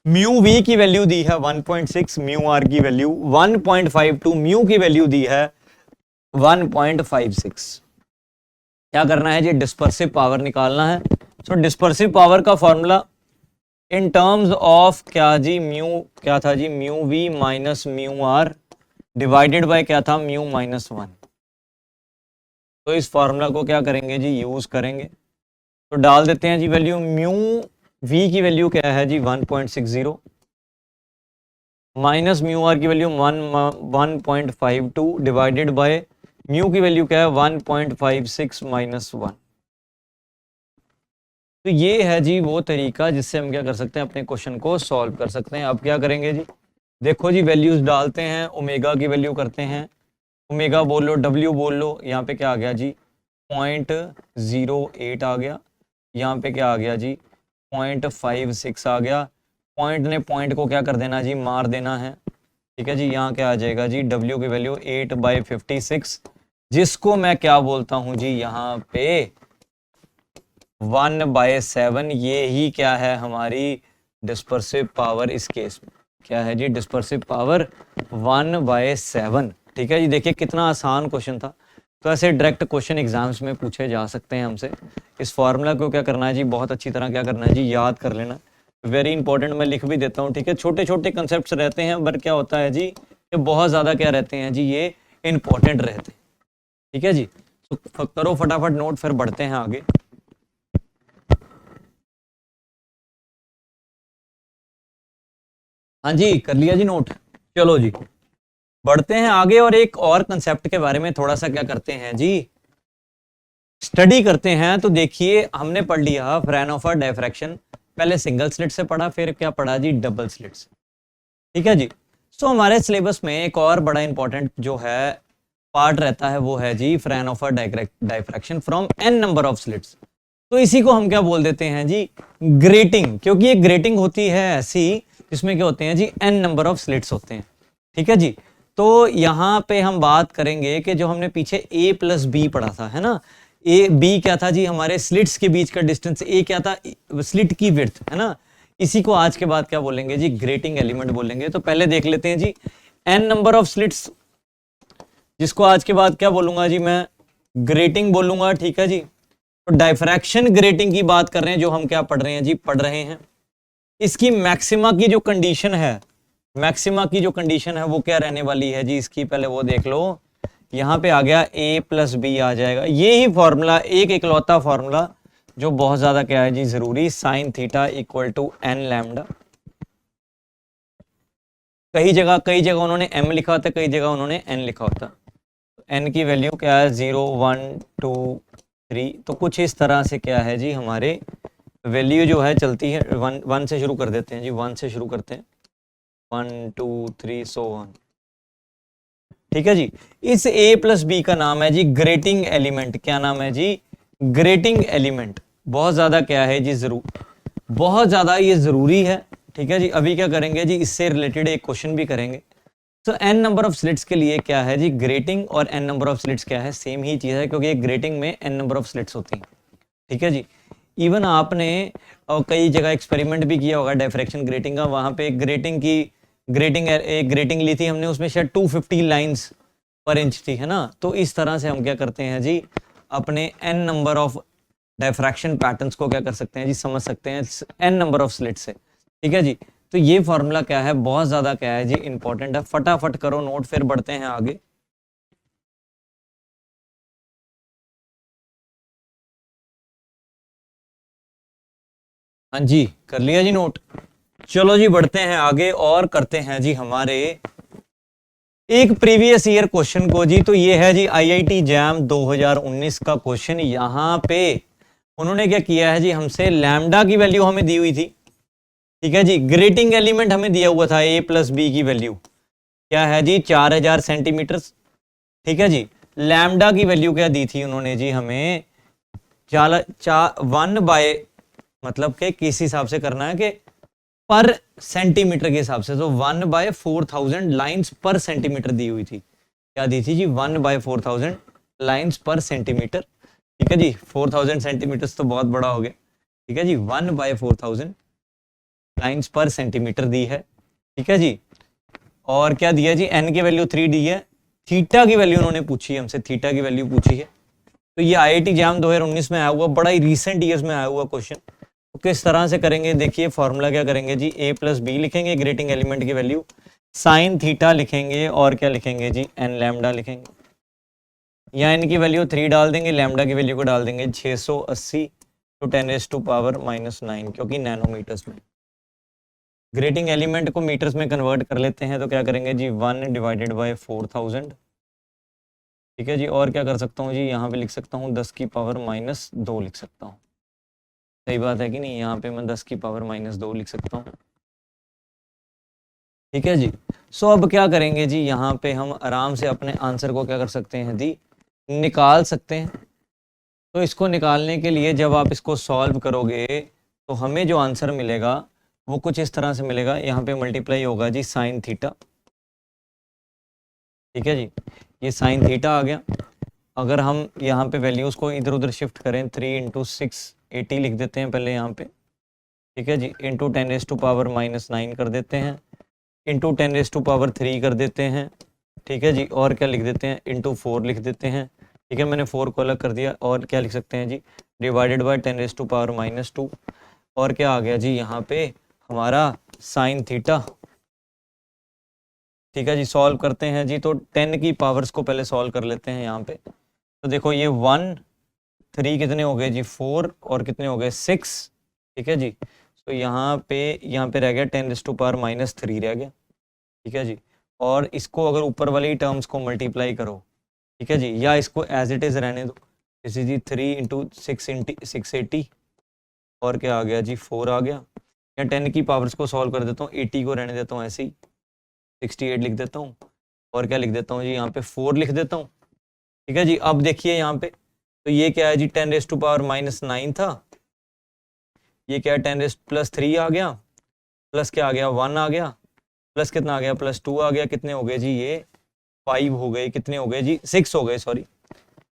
म्यू वी की वैल्यू दी है 1.6, म्यू आर की वैल्यू 1.52, म्यू की वैल्यू दी है 1.56। क्या करना है जी, डिस्पर्सिव पावर निकालना है। सो डिस्पर्सिव पावर का फॉर्मूला इन टर्म्स ऑफ क्या जी, म्यू क्या था जी, mu v minus mu r divided by क्या था, म्यू माइनस 1। तो इस फॉर्मूला को क्या करेंगे जी, यूज करेंगे। तो डाल देते हैं जी वैल्यू, म्यू वी की वैल्यू क्या है जी 1.60 माइनस म्यू आर की वैल्यू 1.52 डिवाइडेड बाय म्यू की वैल्यू क्या है 1.56 माइनस 1। तो ये है जी वो तरीका जिससे हम क्या कर सकते हैं, अपने क्वेश्चन को सॉल्व कर सकते हैं। अब क्या करेंगे जी, देखो जी वैल्यूज डालते हैं, ओमेगा की वैल्यू करते हैं, ओमेगा बोल लो, डब्ल्यू बोल लो, यहाँ पे क्या आ गया जी 0.08 आ गया, यहाँ पे क्या आ गया जी 0.56 आ गया। पॉइंट ने पॉइंट को क्या कर देना जी, मार देना है, ठीक है जी। यहाँ क्या आ जाएगा जी, डब्ल्यू की वैल्यू 8/56, जिसको मैं क्या बोलता हूँ जी, यहाँ पे 1/7। ये ही क्या है हमारी डिस्पर्सिव पावर इस केस में। क्या है जी, डिस्पर्सिव पावर 1/7, ठीक है जी। देखिए कितना आसान क्वेश्चन था। तो ऐसे डायरेक्ट क्वेश्चन एग्जाम्स में पूछे जा सकते हैं हमसे। इस फॉर्मूला को क्या करना है जी, बहुत अच्छी तरह क्या करना है जी, याद कर लेना। वेरी इंपॉर्टेंट, मैं लिख भी देता हूँ, ठीक है। छोटे छोटे कंसेप्ट रहते हैं, बट क्या होता है जी, ये बहुत ज़्यादा क्या रहते हैं जी, ये इंपॉर्टेंट रहते हैं, ठीक है जी। तो करो फटाफट नोट, फिर बढ़ते हैं आगे। हाँ जी, कर लिया जी नोट। चलो जी, बढ़ते हैं आगे और एक और कंसेप्ट के बारे में थोड़ा सा क्या करते हैं जी, स्टडी करते हैं। तो देखिए हमने पढ़ लिया फ्राउनहोफर डायफ्रैक्शन, पहले सिंगल स्लिट से पढ़ा, फिर क्या पढ़ा जी, डबल स्लिट से, ठीक है जी। सो हमारे सिलेबस में एक और बड़ा इंपॉर्टेंट जो है पार्ट रहता है, वो है जी Fraunhofer diffraction from N number of slits. तो इसी को हम क्या बोल देते हैं जी, ग्रेटिंग, क्योंकि ये ग्रेटिंग होती है ऐसी जिसमें क्या होते हैं जी, एन नंबर ऑफ स्लिट्स होते हैं, ठीक है जी। तो यहाँ पे हम बात करेंगे कि जो हमने पीछे a प्लस बी पढ़ा था, है ना, ए बी क्या था जी, हमारे स्लिट्स के बीच का डिस्टेंस, ए क्या था, स्लिट की विड्थ, है ना। इसी को आज के बाद क्या बोलेंगे जी, ग्रेटिंग एलिमेंट बोलेंगे। तो पहले देख लेते हैं जी, एन नंबर ऑफ स्लिट्स, जिसको आज के बाद क्या बोलूंगा जी, मैं ग्रेटिंग बोलूंगा, ठीक है जी। तो डायफ्रैक्शन ग्रेटिंग की बात कर रहे हैं, जो हम क्या पढ़ रहे हैं जी, पढ़ रहे हैं। इसकी मैक्सिमा की जो कंडीशन है, मैक्सिमा की जो कंडीशन है वो क्या रहने वाली है जी, इसकी पहले वो देख लो। यहाँ पे आ गया a प्लस बी आ जाएगा, ये ही फॉर्मूला, एक इकलौता फॉर्मूला जो बहुत ज्यादा क्या है जी, जरूरी, sine theta equal to N lambda. कई जगह उन्होंने m लिखा होता है, कई जगह उन्होंने n लिखा होता है। n की वैल्यू क्या है, 0 1 2 3। तो कुछ इस तरह से क्या है जी, हमारे वैल्यू जो है चलती है, वन से शुरू कर देते हैं जी, वन से शुरू करते हैं, 1 2 3 सो वन, ठीक है जी। इस a प्लस बी का नाम है जी ग्रेटिंग एलिमेंट। क्या नाम है जी, ग्रेटिंग एलिमेंट। बहुत ज्यादा क्या है जी, जरूर, बहुत ज्यादा ये जरूरी है, ठीक है जी। अभी क्या करेंगे जी, इससे रिलेटेड एक क्वेश्चन भी करेंगे। तो एन नंबर ऑफ स्लिट्स के लिए क्या है जी, ग्रेटिंग और एन नंबर ऑफ स्लिट्स क्या है, सेम ही चीज है, क्योंकि ग्रेटिंग में एन नंबर ऑफ स्लिट्स होती हैं, ठीक है जी। इवन आपने कई जगह एक्सपेरिमेंट भी किया होगा डायफ्रैक्शन ग्रेटिंग का, वहां पे ग्रेटिंग की एक ग्रेटिंग ली थी हमने, उसमें शायद 250 लाइंस पर इंच थी, है ना। तो इस तरह से हम क्या करते हैं जी, अपने N number of diffraction patterns को क्या कर सकते हैं जी, समझ सकते हैं एन नंबर ऑफ स्लिट से, ठीक है जी। तो ये फॉर्मूला क्या है, बहुत ज्यादा क्या है जी, इंपॉर्टेंट है। फटाफट करो नोट, फिर बढ़ते हैं आगे। हाँ जी, कर लिया जी नोट। चलो जी बढ़ते हैं आगे और करते हैं जी हमारे एक प्रीवियस ईयर क्वेश्चन को जी। तो ये है जी आईआईटी जैम 2019 का क्वेश्चन। यहां पे उन्होंने क्या किया है जी, हमसे लैम्डा की वैल्यू हमें दी हुई थी, ठीक है जी। ग्रेटिंग एलिमेंट हमें दिया हुआ था ए प्लस बी की वैल्यू क्या है जी 4000 सेंटीमीटर, ठीक है जी। लैम्डा की वैल्यू क्या दी थी उन्होंने जी हमें 1 बाय, मतलब के किस हिसाब से करना है कि पर सेंटीमीटर के हिसाब से, तो 1/4000 लाइंस पर सेंटीमीटर दी हुई थी। क्या दी थी जी 1/4000 लाइंस पर सेंटीमीटर, ठीक है जी। 4000 सेंटीमीटर तो बहुत बड़ा हो गया, ठीक है जी। 1/4000 लाइंस पर सेंटीमीटर दी है, ठीक है जी। और क्या दिया जी, एन की वैल्यू 3 दी है। थीटा की वैल्यू उन्होंने पूछी है हमसे, थीटा की वैल्यू पूछी है। तो ये आईआईटी जैम 2019 में आया हुआ, बड़ा ही रिसेंट ईयर्स में आया हुआ क्वेश्चन। तो किस तरह से करेंगे देखिए, फॉर्मूला क्या करेंगे जी, ए प्लस बी लिखेंगे ग्रेटिंग एलिमेंट की वैल्यू, साइन थीटा लिखेंगे और क्या लिखेंगे जी एन लैम्डा लिखेंगे। या एन की वैल्यू 3 डाल देंगे, लैम्डा की वैल्यू को डाल देंगे 680 तो 10⁻⁻⁹ क्योंकि नैनोमीटर्स में। ग्रेटिंग एलिमेंट को मीटर्स में कन्वर्ट कर लेते हैं, तो क्या करेंगे जी 1/4000, ठीक है जी। और क्या कर सकता हूँ जी, यहाँ पे लिख सकता हूँ 10⁻⁻2 लिख सकता हूँ। सही बात है कि नहीं, यहाँ पे मैं 10⁻⁻2 लिख सकता हूँ, ठीक है जी। सो अब क्या करेंगे जी, यहाँ पे हम आराम से अपने आंसर को क्या कर सकते हैं जी, निकाल सकते हैं। तो इसको निकालने के लिए जब आप इसको सॉल्व करोगे तो हमें जो आंसर मिलेगा वो कुछ इस तरह से मिलेगा। यहाँ पे मल्टीप्लाई होगा जी साइन थीटा, ठीक है जी। ये साइन थीटा आ गया। अगर हम यहाँ पे वैल्यूज़ को इधर उधर शिफ्ट करें, 3 × 680 लिख देते हैं पहले यहाँ पे, ठीक है जी। इंटू 10⁻⁻9 कर देते हैं, इंटू 10⁻³ कर देते हैं, ठीक है जी। और क्या लिख देते हैं, इंटू 4 लिख देते हैं, ठीक है। मैंने 4 को अलग कर दिया। और क्या लिख सकते हैं जी, डिवाइडेड बाय 10⁻⁻2। और क्या आ गया जी यहाँ पे हमारा साइन थीटा, ठीक है जी। सॉल्व करते हैं जी, तो 10 की पावर्स को पहले सॉल्व कर लेते हैं यहाँ पे। तो देखो ये 1 3 कितने हो गए जी 4 और कितने हो गए 6, ठीक है जी। तो यहाँ पे रह गया 10⁻⁻3 रह गया, ठीक है जी। और इसको अगर ऊपर वाली टर्म्स को मल्टीप्लाई करो, ठीक है जी, या इसको एज इट इज़ रहने दो, जैसे जी 3 × 680 और क्या आ गया जी 4 आ गया। या 10 की पावर्स को सॉल्व कर देता हूँ, 80 को रहने देता हूँ ऐसे ही, 68 लिख देता हूँ। और क्या लिख देता हूँ जी यहाँ पे 4 लिख देता हूँ, ठीक है जी। अब देखिए यहाँ पे, तो ये क्या है जी 10⁻⁻9 था, ये क्या है 10⁻+3 आ गया, प्लस क्या आ गया 1 आ गया, प्लस कितना आ गया +2 आ गया। कितने हो गए जी ये 5 हो गए, कितने हो गए जी 6 हो गए, सॉरी,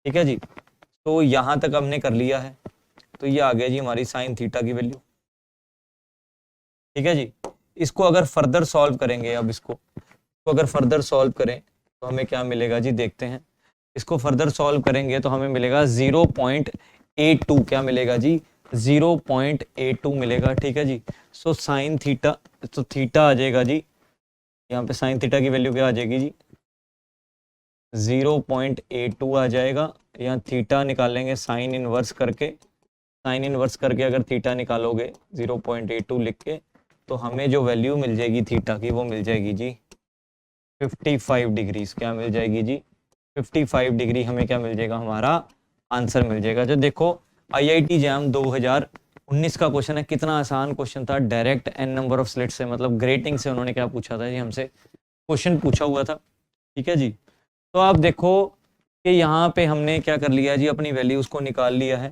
ठीक है जी। तो यहाँ तक हमने कर लिया है। तो ये आ गया जी हमारी साइन थीटा की वैल्यू, ठीक है जी। इसको अगर फर्दर सॉल्व करेंगे, अब इसको अगर फर्दर सॉल्व करें तो हमें क्या मिलेगा जी, देखते हैं। इसको फर्दर सॉल्व करेंगे तो हमें मिलेगा 0.82, क्या मिलेगा जी 0.82 मिलेगा, ठीक है जी। सो साइन थीटा, तो थीटा आ जाएगा जी, यहाँ पे साइन थीटा की वैल्यू क्या आ जाएगी जी 0.82 आ जाएगा। यहाँ थीटा निकालेंगे साइन इनवर्स करके, साइन इनवर्स करके अगर थीटा निकालोगे 0.82 लिख के, तो हमें जो वैल्यू मिल जाएगी थीटा की वो मिल जाएगी जी 55 डिग्रीज। क्या मिल जाएगी जी 55 डिग्री, हमें क्या मिल जाएगा, हमारा आंसर मिल जाएगा। जो देखो आईआईटी जैम 2019 का क्वेश्चन है, कितना आसान क्वेश्चन था। Direct N number of slit से, मतलब ग्रेटिंग से उन्होंने क्या पूछा था जी, हमसे क्वेश्चन पूछा हुआ था, ठीक है जी। तो आप देखो कि यहाँ पे हमने क्या कर लिया जी, अपनी वैल्यूज को निकाल लिया है,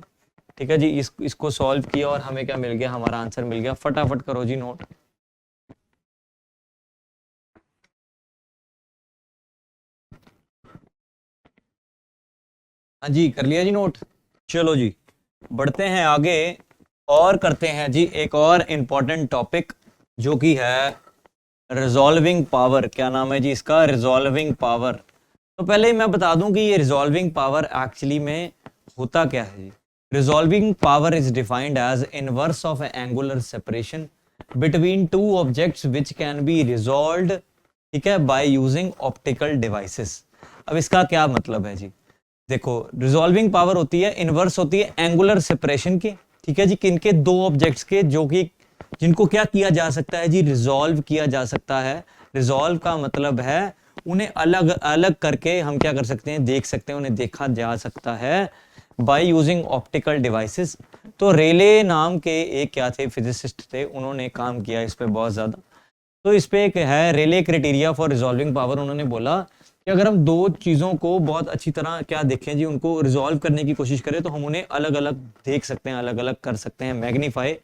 ठीक है जी। इसको सॉल्व किया और हमें क्या मिल गया, हमारा आंसर मिल गया। फटाफट करो जी नोट। हाँ जी कर लिया जी नोट। चलो जी बढ़ते हैं आगे और करते हैं जी एक और इम्पॉर्टेंट टॉपिक, जो कि है रिजॉल्विंग पावर। क्या नाम है जी इसका, रिजॉल्विंग पावर। तो पहले ही मैं बता दूं कि ये रिजॉल्विंग पावर एक्चुअली में होता क्या है जी। Resolving power is defined as inverse of angular separation between two objects which can be resolved, ठीक है, बाय यूजिंग ऑप्टिकल डिवाइसेस। अब इसका क्या मतलब है जी, देखो रिजॉल्विंग पावर होती है, इनवर्स होती है एंगुलर सेपरेशन की, ठीक है जी, किनके, दो ऑब्जेक्ट्स के जो कि जिनको क्या किया जा सकता है जी, रिजॉल्व किया जा सकता है। रिजॉल्व का मतलब है उन्हें अलग अलग करके हम क्या कर सकते हैं, देख सकते हैं, उन्हें देखा जा सकता है बाय यूजिंग ऑप्टिकल डिवाइसेस। तो रेले नाम के एक क्या थे, फिजिसिस्ट थे, उन्होंने काम किया इस पे बहुत ज्यादा। तो इस पे एक है रेले क्राइटेरिया फॉर रिजॉल्विंग पावर। उन्होंने बोला कि अगर हम दो चीजों को बहुत अच्छी तरह क्या देखें जी, उनको रिजॉल्व करने की कोशिश करें तो हम उन्हें अलग अलग देख सकते हैं, अलग अलग कर सकते हैं, मैग्नीफाई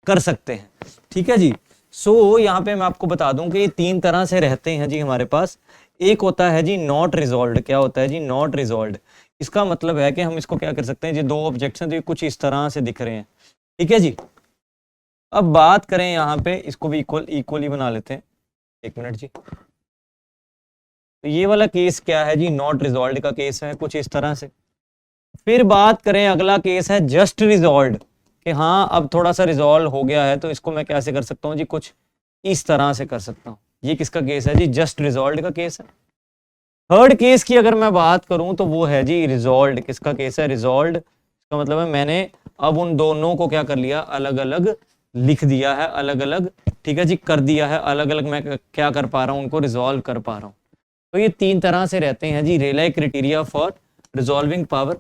कर सकते हैं। ठीक है जी। सो यहाँ पे मैं आपको बता दूं कि ये तीन तरह से रहते हैं जी हमारे पास। एक होता है जी नॉट रिजॉल्व। क्या होता है जी, नॉट रिजॉल्व। इसका मतलब है कि हम इसको क्या कर सकते हैं जी, दो ऑब्जेक्ट्स हैं तो ये कुछ इस तरह से दिख रहे हैं। ठीक है जी। अब बात करें यहाँ पे, इसको भी इक्वली बना लेते हैं, एक मिनट जी। तो ये वाला केस क्या है जी, नॉट रिजॉल्व का केस है कुछ इस तरह से। फिर बात करें, अगला केस है जस्ट रिजॉल्व, कि हाँ अब थोड़ा सा रिजॉल्व हो गया है तो इसको मैं कैसे कर सकता हूँ जी, कुछ इस तरह से कर सकता हूँ। ये किसका केस है जी, जस्ट रिजॉल्व का केस है। थर्ड केस की अगर मैं बात करूं तो वो है जी रिजॉल्व। किसका केस है, रिजॉल्व। इसका मतलब है मैंने अब उन दोनों को क्या कर लिया, अलग अलग लिख दिया है, अलग अलग, ठीक है जी, कर दिया है अलग अलग। मैं क्या कर पा रहा हूं, उनको रिजॉल्व कर पा रहा हूं। तो ये तीन तरह से रहते हैं जी Rayleigh criteria for resolving power.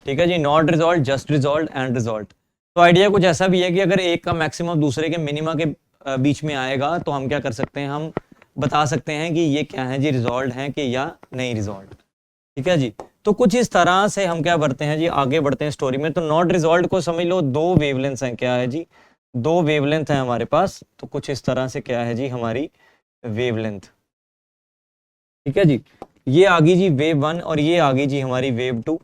ठीक है जी, not resolve, just resolve and resolve. तो आइडिया कुछ ऐसा भी है कि अगर एक का मैक्सिमम दूसरे के मिनिमा के बीच में आएगा तो हम क्या कर सकते हैं, हम बता सकते हैं कि ये क्या है जी, रिजॉल्व है कि या नहीं रिजॉल्व। ठीक है जी। तो कुछ इस तरह से हम क्या बढ़ते हैं जी, आगे बढ़ते हैं स्टोरी में। तो नॉट रिजॉल्व को समझ लो दो वेवलेंथ हैं, क्या है जी, दो वेवलेंथ है हमारे पास। तो कुछ इस तरह से क्या है जी हमारी वेवलेंथ। ठीक है जी। ये आ गई जी वेव 1 और ये आ गई जी हमारी वेव 2।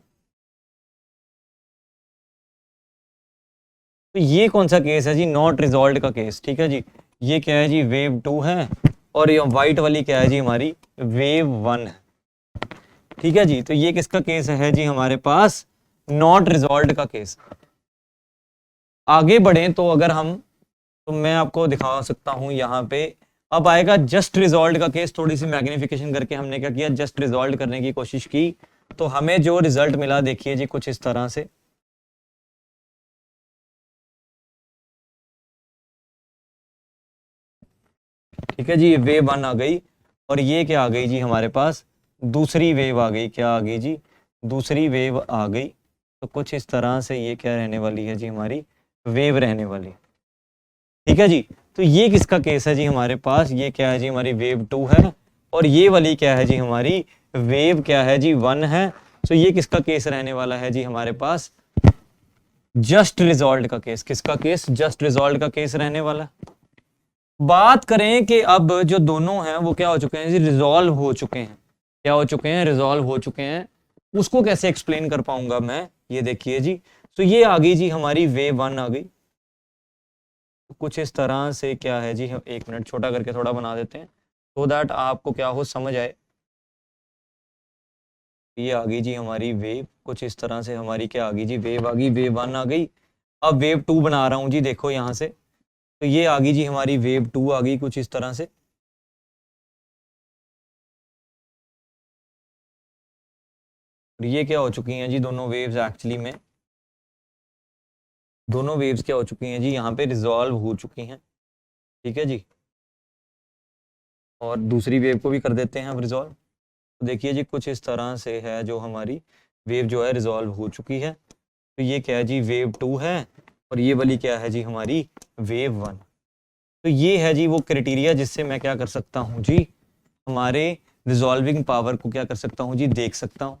तो ये कौन सा केस है जी, नॉट रिजॉल्व का केस। ठीक है जी। ये क्या है जी, वेव 2 है, और ये व्हाइट वाली क्या है जी, हमारी वेव 1 है। ठीक है जी। तो ये किसका केस है जी, हमारे पास नॉट रिजॉल्व का केस। आगे बढ़े तो अगर हम, तो मैं आपको दिखा सकता हूं यहाँ पे। अब आएगा जस्ट रिजॉल्व का केस। थोड़ी सी मैग्निफिकेशन करके हमने क्या किया, जस्ट रिजॉल्व करने की कोशिश की, तो हमें जो रिजल्ट मिला देखिए जी कुछ इस तरह से। ठीक है जी, ये वेव 1 आ गई, और ये क्या आ गई जी हमारे पास, दूसरी वेव आ गई। क्या आ गई जी, दूसरी वेव आ गई। तो कुछ इस तरह से ये क्या रहने वाली है जी, हमारी वेव रहने वाली। ठीक है जी। तो ये किसका केस है जी हमारे पास, ये क्या है जी, हमारी वेव 2 है, और ये वाली क्या है जी, हमारी वेव क्या है जी, 1 है। तो ये किसका केस रहने वाला है जी हमारे पास, जस्ट रिजॉल्व का केस। किसका केस, जस्ट रिजॉल्व का केस रहने वाला। बात करें कि अब जो दोनों हैं वो क्या हो चुके हैं जी, रिजॉल्व हो चुके हैं। क्या हो चुके हैं, रिजॉल्व हो चुके हैं। उसको कैसे एक्सप्लेन कर पाऊंगा मैं, ये देखिए जी। तो ये आ गई जी हमारी वेव 1 आ गई। कुछ इस तरह से क्या है जी, हम एक मिनट छोटा करके थोड़ा बना देते हैं so दैट आपको क्या हो, समझ आए। ये आ गई जी हमारी वेव, कुछ इस तरह से हमारी क्या आ गई जी, वेव आ गई, वेव 1 आ गई। अब वेव 2 बना रहा हूं जी, देखो यहां से। तो ये आ गई जी हमारी वेव 2 आ गई कुछ इस तरह से। और ये क्या हो चुकी हैं जी, दोनों वेव्स एक्चुअली में, दोनों वेव्स क्या हो चुकी हैं जी, यहाँ पे रिजॉल्व हो चुकी हैं। ठीक है जी। और दूसरी वेव को भी कर देते हैं अब रिजॉल्व। तो देखिए जी कुछ इस तरह से है, जो हमारी वेव जो है रिजॉल्व हो चुकी है। तो ये क्या है जी, वेव 2 है, और ये वाली क्या है जी, हमारी वेव 1। तो ये है जी वो क्राइटेरिया जिससे मैं क्या कर सकता हूँ जी, हमारे रिजॉल्विंग पावर को क्या कर सकता हूँ जी, देख सकता हूँ।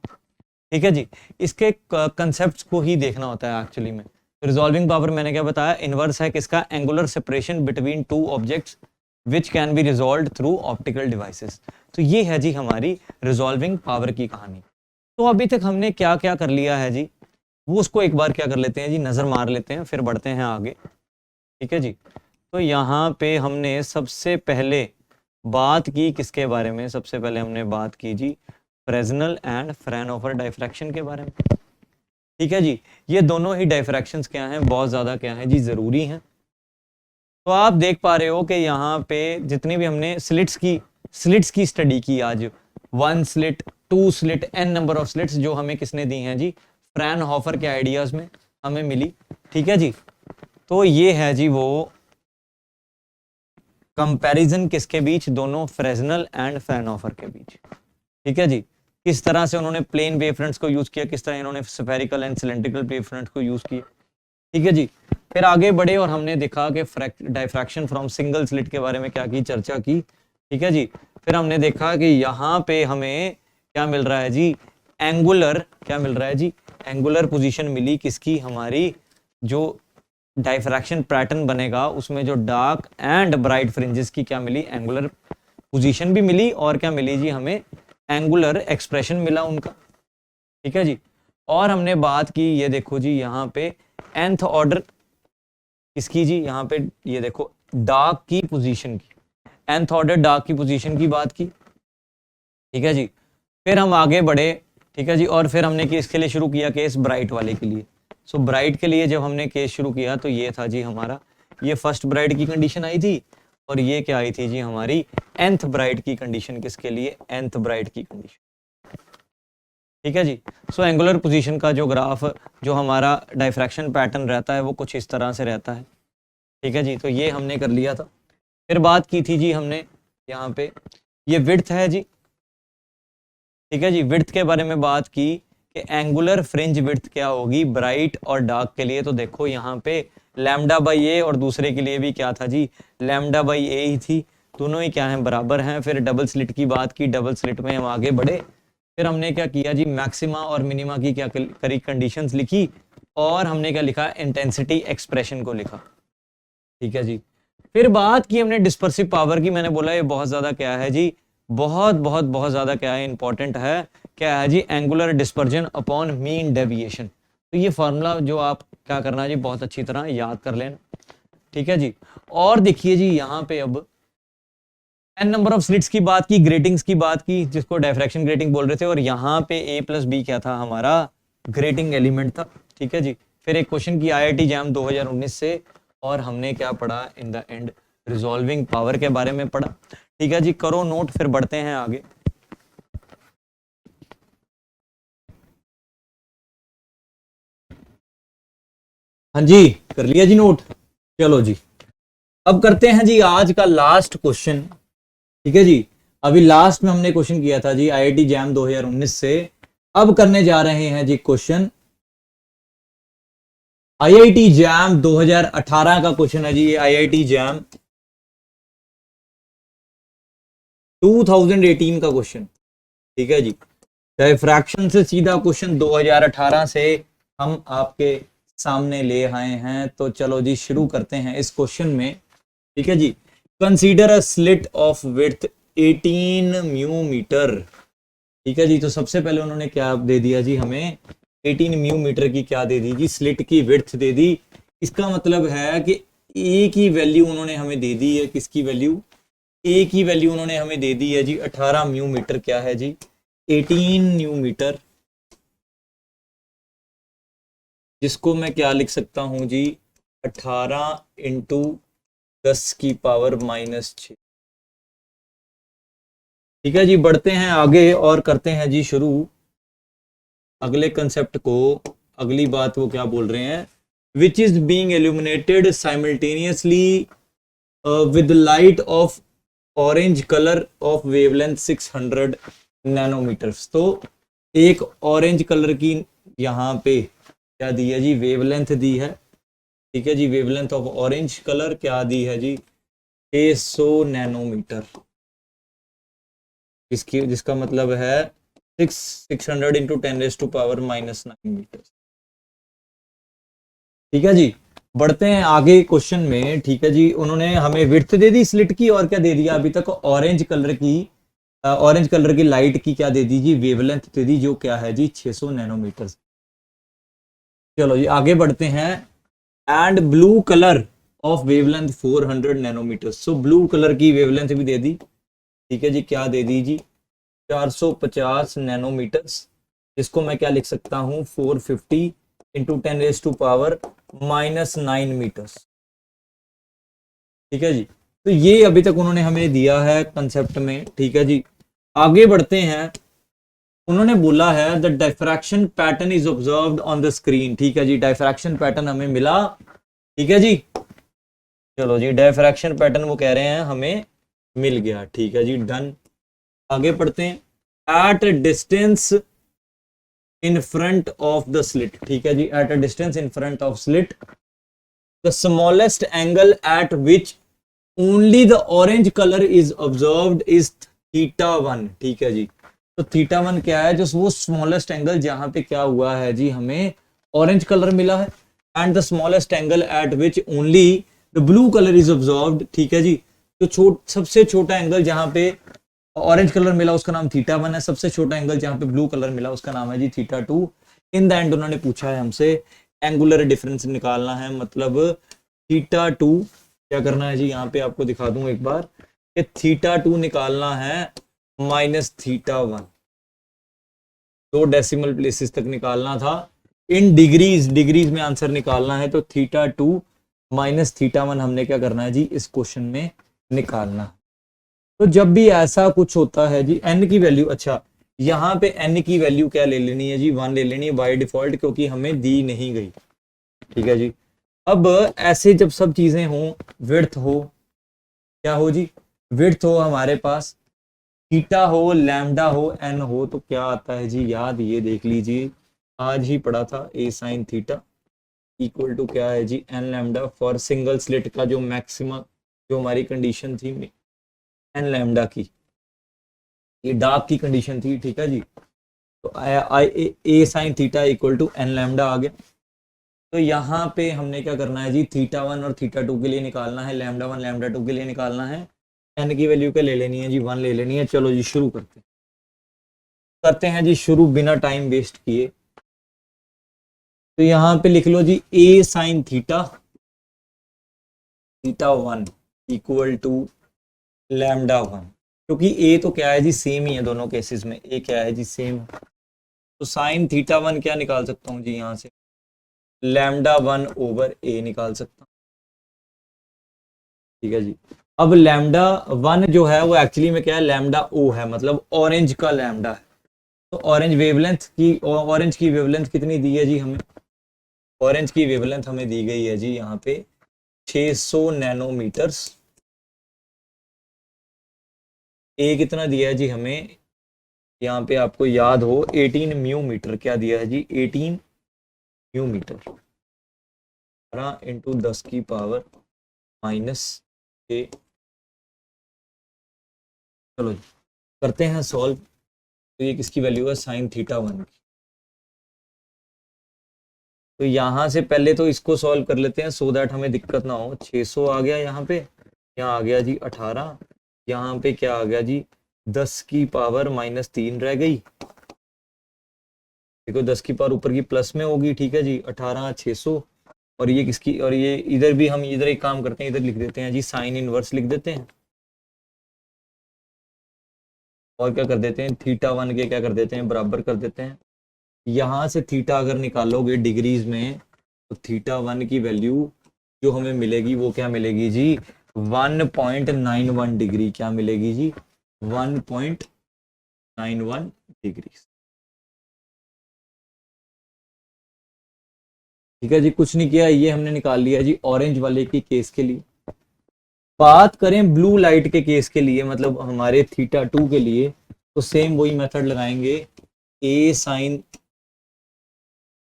ठीक है जी। इसके कंसेप्ट को ही देखना होता है एक्चुअली में। रिजॉल्विंग पावर मैंने क्या बताया, इनवर्स है किसका, angular separation between two objects which can be resolve through optical devices. तो ये है जी हमारी रिजॉल्विंग पावर की कहानी। तो अभी तक हमने क्या क्या कर लिया है जी, वो उसको एक बार क्या कर लेते हैं जी, नजर मार लेते हैं, फिर बढ़ते हैं आगे। ठीक है जी। तो यहाँ पे हमने सबसे पहले बात की किसके बारे में, सबसे पहले हमने बात की जी फ्रेस्नेल एंड फ्राउनहोफर डायफ्रैक्शन के बारे में। ठीक है जी। ये दोनों ही डायफ्रैक्शंस क्या हैं, बहुत ज़्यादा क्या हैं जी, ज़रूरी हैं। तो आप देख पा रहे हो कि यहाँ पे जितनी भी हमने स्लिट्स की स्टडी की आज, 1 slit, 2 slit, n number of slits जो हमें किसने दी हैं जी, फ्राउनहोफर के आइडियाज़ में। हमें मिली। ठीक है जी, तो ये है जी वो कंपैरिजन किसके बीच, दोनों फ्रेस्नेल एंड फ्राउनहोफर के बीच। ठीक है जी, किस तरह से उन्होंने प्लेन वेव फ्रंट्स को यूज किया, किस तरह इन्होंने spherical and cylindrical wave fronts को यूज किया। ठीक है जी, फिर आगे बढ़े और हमने देखा कि डायफ्रैक्शन फ्रॉम सिंगल स्लिट के बारे में क्या की, चर्चा की। ठीक है जी, फिर हमने देखा कि यहाँ पे हमें क्या मिल रहा है जी, एंगुलर, क्या मिल रहा है जी, एंगुलर पोजीशन मिली किसकी, हमारी जो डायफ्रैक्शन पैटर्न बनेगा उसमें जो डार्क एंड ब्राइट फ्रिंजेस की क्या मिली, एंगुलर पोजीशन भी मिली, और क्या मिली जी, हमें एंगुलर एक्सप्रेशन मिला उनका। ठीक है जी, और हमने बात की, ये देखो जी यहाँ पे nth ऑर्डर किसकी जी, यहाँ पे ये देखो डार्क की पोजीशन की, nth ऑर्डर डार्क की पोजीशन की बात की। ठीक है जी, फिर हम आगे बढ़े। ठीक है जी, और फिर हमने किसके लिए शुरू किया केस, ब्राइट वाले के लिए। सो ब्राइट के लिए जब हमने केस शुरू किया तो ये था जी हमारा, ये फर्स्ट ब्राइट की कंडीशन आई थी, और ये क्या आई थी जी, हमारी nth ब्राइट की कंडीशन, किसके लिए, nth ब्राइट की कंडीशन। ठीक है जी, सो एंगुलर पोजीशन का जो ग्राफ, जो हमारा डायफ्रैक्शन पैटर्न रहता है वो कुछ इस तरह से रहता है। ठीक है जी, तो ये हमने कर लिया था। फिर बात की थी जी हमने यहाँ पे, ये विड्थ है जी। ठीक है जी, विड्थ के बारे में बात की कि एंगुलर फ्रिंज विड्थ क्या होगी ब्राइट और डार्क के लिए, तो देखो यहाँ पे लैम्डा बाई ए, और दूसरे के लिए भी क्या था जी, लैम्डा बाई ए ही थी, दोनों ही क्या हैं, बराबर हैं। फिर डबल स्लिट की बात की, डबल स्लिट में हम आगे बढ़े, फिर हमने क्या किया जी, मैक्सिमा और मिनिमा की क्या करी, कंडीशंस लिखी, और हमने क्या लिखा, इंटेंसिटी एक्सप्रेशन को लिखा। ठीक है जी, फिर बात की हमने डिस्पर्सिव पावर की, मैंने बोला ये बहुत ज्यादा क्या है जी, बहुत बहुत बहुत ज्यादा क्या है, इंपॉर्टेंट है, क्या है जी, angular dispersion upon mean deviation. तो ये फॉर्मूला जो आप क्या करना जी, बहुत अच्छी तरह याद कर लेना। ठीक है जी, और देखिए जी यहाँ पे अब एन नंबर ऑफ स्लिट्स की बात की, ग्रेटिंग्स की बात की, जिसको डायफ्रैक्शन ग्रेटिंग बोल रहे थे, और यहाँ पे a प्लस बी क्या था, हमारा ग्रेटिंग एलिमेंट था। ठीक है जी, फिर एक क्वेश्चन की IIT जैम 2019 से, और हमने क्या पढ़ा, इन द एंड रिजॉल्विंग पावर के बारे में पढ़ा। ठीक है जी, करो नोट, फिर बढ़ते हैं आगे। हाँ जी, कर लिया जी नोट, चलो जी, अब करते हैं जी आज का लास्ट क्वेश्चन। ठीक है जी, अभी लास्ट में हमने क्वेश्चन किया था जी IIT जैम 2019 से, अब करने जा रहे हैं जी क्वेश्चन IIT जैम 2018 का क्वेश्चन है जी, ये IIT जैम 2018 का क्वेश्चन। ठीक है जी, डायफ्रैक्शन से सीधा क्वेश्चन 2018 से हम आपके सामने ले आए हैं, तो चलो जी शुरू करते हैं इस क्वेश्चन में। ठीक है जी, consider a slit of width 18 mu metre. ठीक है जी, तो सबसे पहले उन्होंने क्या दे दिया जी, हमें 18 म्यू मीटर की क्या दे दी जी, स्लिट की विड्थ दे दी। इसका मतलब है कि ए की वैल्यू उन्होंने हमें दे दी है, किसकी वैल्यू, ए की वैल्यू उन्होंने हमें दे दी है जी 18 म्यू मीटर, क्या है जी 18 म्यू मीटर, जिसको मैं क्या लिख सकता हूं जी, 18 इंटू 10 की पावर -6। ठीक है जी, बढ़ते हैं आगे और करते हैं जी शुरू अगले कंसेप्ट को। अगली बात वो क्या बोल रहे हैं, which is being illuminated simultaneously with light of orange colour of wavelength 600 nanometres. तो एक ऑरेंज कलर की यहाँ पे क्या दी है जी, वेवलेंथ दी है। ठीक है जी, वेवलेंथ ऑफ ऑरेंज कलर क्या दी है जी, 600 नैनोमीटर, इसकी जिसका मतलब है 600 इंटू 10⁻⁻⁹ मीटर। ठीक है जी, बढ़ते हैं आगे क्वेश्चन में। ठीक है जी, उन्होंने हमें विड्थ दे दी स्लिट की, और क्या दे दिया अभी तक, ऑरेंज कलर की, ऑरेंज कलर की लाइट की क्या दे दी जी, वेवलेंथ दे दी, जो क्या है जी 600 नैनोमीटर। चलो जी आगे बढ़ते हैं, and blue colour of wavelength 400 nanometre. So blue colour की वेवलेंथ भी दे दी। ठीक है जी, क्या दे दी जी, 450 नैनोमीटर्स, जिसको मैं क्या लिख सकता हूं, 450 इंटू 10⁻⁻⁹ मीटर्स। ठीक है जी, तो ये अभी तक उन्होंने हमें दिया है कंसेप्ट में। ठीक है जी, आगे बढ़ते हैं उन्होंने बोला है the diffraction pattern is observed on the screen. ठीक है जी, डायफ्रैक्शन पैटर्न हमें मिला। ठीक है जी, चलो जी, डायफ्रैक्शन पैटर्न वो कह रहे हैं हमें मिल गया। ठीक है जी, डन। आगे पढ़ते हैं। At distance in front of the slit. ठीक है जी, at a distance in front of slit the smallest angle at which only the orange colour is observed is theta one. ठीक है जी, तो थीटा वन क्या है, जो वो स्मॉलेस्ट एंगल जहां पे क्या हुआ है जी, हमें ऑरेंज कलर मिला है। And the smallest angle at which only the blue colour is observed. ठीक है जी, तो सबसे छोटा एंगल जहां पे ऑरेंज कलर मिला उसका नाम थीटा वन है, सबसे छोटा एंगल जहां पे ब्लू कलर मिला उसका नाम है जी theta two. In the end उन्होंने पूछा है हमसे एंगुलर डिफरेंस निकालना है, मतलब थीटा टू क्या करना है जी, यहाँ पे आपको दिखा दूं एक बार कि थीटा टू निकालना है minus theta one, 2 decimal places तक निकालना था। इन डिग्रीज में आंसर निकालना है, तो theta two minus theta one हमने क्या करना है जी, इस क्वेश्चन में निकालना है। तो जब भी ऐसा कुछ होता है जी, एन की वैल्यू, अच्छा यहाँ पे एन की वैल्यू क्या ले लेनी है जी, 1 ले लेनी है बाय डिफॉल्ट, क्योंकि हमें दी नहीं गई। ठीक है जी, अब ऐसे जब सब चीजें हों, विड्थ हो, क्या हो जी, विड्थ हो हमारे पास, थीटा हो, लैम्डा हो, एन हो, तो क्या आता है जी याद, ये देख लीजिए, आज ही पढ़ा था, a sine theta equal to क्या है जी, n lambda for single slit का जो मैक्सिमम, जो हमारी कंडीशन थी एन लैम्डा की, ये डार्क की कंडीशन थी। ठीक है जी, तो a sine theta equal to N lambda आ गया। तो यहाँ पे हमने क्या करना है जी, थीटा वन और थीटा टू के लिए निकालना है, लैम्डा वन लैम्डा टू के लिए निकालना है, एन की वैल्यू क्या ले लेनी है जी, 1 ले लेनी है। चलो जी शुरू करते हैं जी शुरू, बिना टाइम वेस्ट किए। तो यहाँ पे लिख लो जी a sine theta theta one equal to lambda one, क्योंकि ए तो क्या है जी, सेम ही है दोनों केसेस में, ए क्या है जी, सेम। तो साइन थीटा वन क्या निकाल सकता हूँ जी, यहाँ से लैम्डा वन ओवर ए निकाल सकता हूँ। ठीक है जी, अब लैम्डा वन जो है वो एक्चुअली में क्या है, लैम्डा ओ है, मतलब ऑरेंज का लैम्डा है। तो ऑरेंज की वेवलेंथ कितनी दी है जी हमें, ऑरेंज की वेवलेंथ हमें दी गई है जी यहाँ पे 600 नैनोमीटर्स। ए कितना दिया है जी हमें, यहाँ पे आपको याद हो 18 म्यू मीटर, क्या दिया है जी, 18 म्यू मीटर, 12 इंटू 10 की पावर माइनस 6। चलो जी करते हैं सॉल्व। तो ये किसकी वैल्यू है, साइन थीटा वन की। तो यहाँ से पहले तो इसको सॉल्व कर लेते हैं सो दैट हमें दिक्कत ना हो। 600 आ गया यहाँ पे, यहाँ आ गया जी 18, यहाँ पे क्या आ गया जी 10 की पावर माइनस 3 रह गई। देखो 10 की पावर ऊपर की प्लस में होगी। ठीक है जी, 18 600, और ये किसकी, और ये इधर भी हम इधर एक काम करते हैं, इधर लिख देते हैं जी साइन इनवर्स लिख देते हैं, और क्या कर देते हैं थीटा वन के क्या कर देते हैं बराबर कर देते हैं। यहाँ से थीटा अगर निकालोगे डिग्रीज में, तो थीटा वन की वैल्यू जो हमें मिलेगी वो क्या मिलेगी जी, 1.91 डिग्री, क्या मिलेगी जी 1.91 डिग्री। ठीक है जी, कुछ नहीं किया, ये हमने निकाल लिया जी ऑरेंज वाले की केस के लिए। बात करें ब्लू लाइट के केस के लिए, मतलब हमारे थीटा टू के लिए, तो सेम वही मेथड लगाएंगे, ए साइन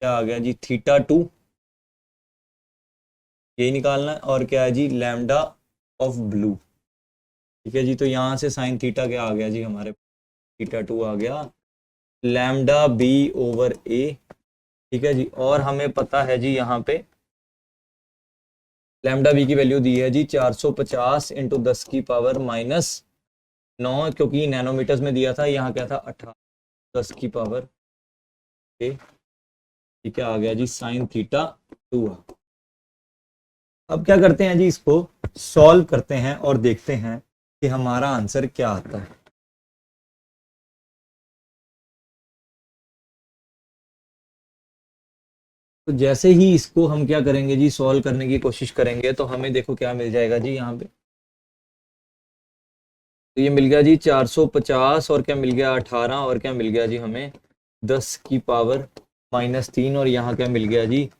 क्या आ गया जी थीटा टू, यही निकालना है, और क्या है जी लैम्डा ऑफ ब्लू। ठीक है जी, तो यहाँ से साइन थीटा क्या आ गया जी हमारे, थीटा टू आ गया लैम्डा बी ओवर ए। ठीक है जी, और हमें पता है जी यहाँ पे लैम्डा बी की वैल्यू दी है जी 450 इंटू 10 की पावर माइनस 9, क्योंकि नैनोमीटर्स में दिया था, यहाँ क्या था 18, 10 की पावर ए। ठीक है, आ गया जी साइन थीटा टू। अब क्या करते हैं जी, इसको सॉल्व करते हैं और देखते हैं कि हमारा आंसर क्या आता है। तो जैसे ही इसको हम क्या करेंगे जी, सॉल्व करने की कोशिश करेंगे, तो हमें देखो क्या मिल जाएगा जी यहाँ पे, तो ये मिल गया जी 450 और क्या मिल गया 18 और क्या मिल गया जी हमें 10 की पावर -3 और यहाँ क्या मिल गया जी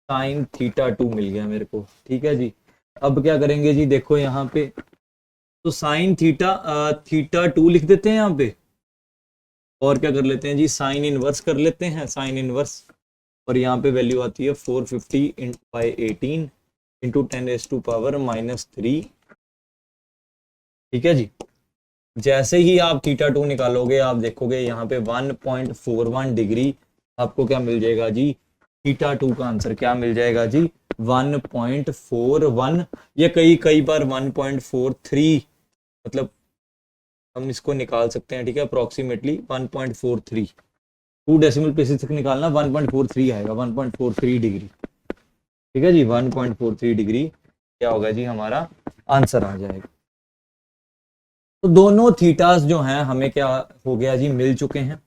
साइन थीटा 2 मिल गया मेरे को। ठीक है जी, अब क्या करेंगे जी, देखो यहाँ पे तो साइन थीटा 2 लिख देते हैं यहाँ पे और क्या कर लेते हैं जी साइन इनवर्स कर लेते हैं, साइन इनवर्स। और यहाँ पे वैल्यू आती है 450/18 इंटू 10⁻³ ठीक है जी। जैसे ही आप थीटा 2 निकालोगे आप देखोगे यहाँ पे 1.41 डिग्री आपको क्या मिल जाएगा जी, थीटा 2 का आंसर क्या मिल जाएगा जी 1.41 या कई बार 1.43, मतलब हम इसको निकाल सकते हैं। ठीक है, अप्रोक्सीमेटली 1.43, 2 डेसिमल प्लेसेस तक निकालना 1.43 आएगा, 1.43 डिग्री। ठीक है जी, 1.43 डिग्री क्या होगा जी हमारा आंसर आ जाएगा। तो दोनों थीटास जो हैं हमें क्या हो गया जी मिल चुके हैं।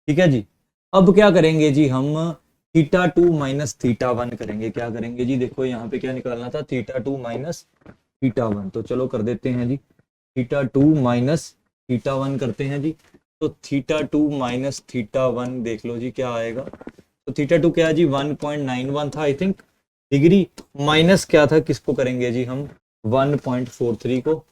ठीक है जी, अब क्या करेंगे जी हम थीटा 2 माइनस थीटा 1 करेंगे। क्या करेंगे जी, देखो यहाँ पे क्या निकालना था थीटा 2 माइनस थीटा 1, तो चलो कर देते हैं जी थीटा 2 माइनस थीटा 1 करते हैं जी। तो थीटा 2 माइनस थीटा 1 देख लो जी क्या आएगा। तो थीटा 2 क्या है जी 1.91 था आई थिंक डिग्री, माइनस क्या था किसको करेंगे जी हम 1.43 को,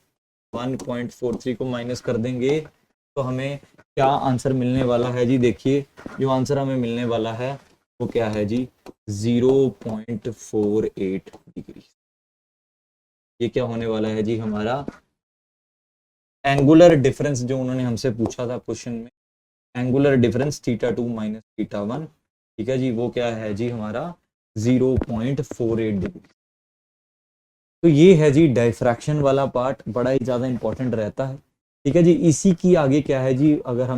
1.43 को माइनस कर देंगे तो हमें क्या आंसर मिलने वाला है जी। देखिए जो आंसर हमें मिलने वाला है वो क्या है जी 0.48 डिग्री। ये क्या होने वाला है जी हमारा एंगुलर डिफरेंस जो उन्होंने हमसे पूछा था क्वेश्चन में, angular difference theta 2 minus theta 1। ठीक है जी, वो क्या है जी हमारा 0.48 डिग्री। तो ये है जी डायफ्रैक्शन वाला पार्ट, बड़ा ही ज़्यादा इंपॉर्टेंट रहता है। ठीक है जी, इसी की आगे क्या है जी, अगर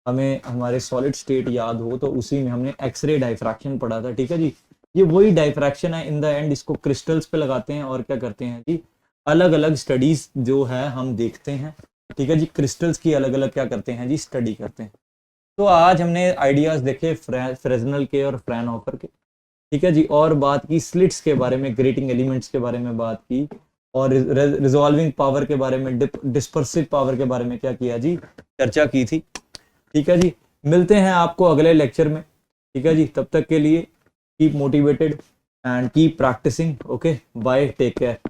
हमें हमारे सॉलिड स्टेट याद हो तो उसी में हमने एक्सरे डायफ्रैक्शन पढ़ा था। ठीक है जी, ये वही डायफ्रैक्शन है इन द एंड, इसको क्रिस्टल्स पे लगाते हैं और क्या करते हैं जी अलग अलग स्टडीज जो है हम देखते हैं। ठीक है जी, क्रिस्टल्स की अलग अलग क्या करते हैं जी स्टडी करते हैं। तो आज हमने आइडियाज देखे फ्रेजनल के और फ्रैनहोफर के। ठीक है जी, और बात की स्लिट्स के बारे में, ग्रेटिंग एलिमेंट्स के बारे में बात की और रिजॉल्विंग पावर के बारे में, डिस्पर्सिव पावर के बारे में क्या किया जी चर्चा की थी। ठीक है जी, मिलते हैं आपको अगले लेक्चर में। ठीक है जी, तब तक के लिए keep motivated and keep practising. Okay, bye, take care.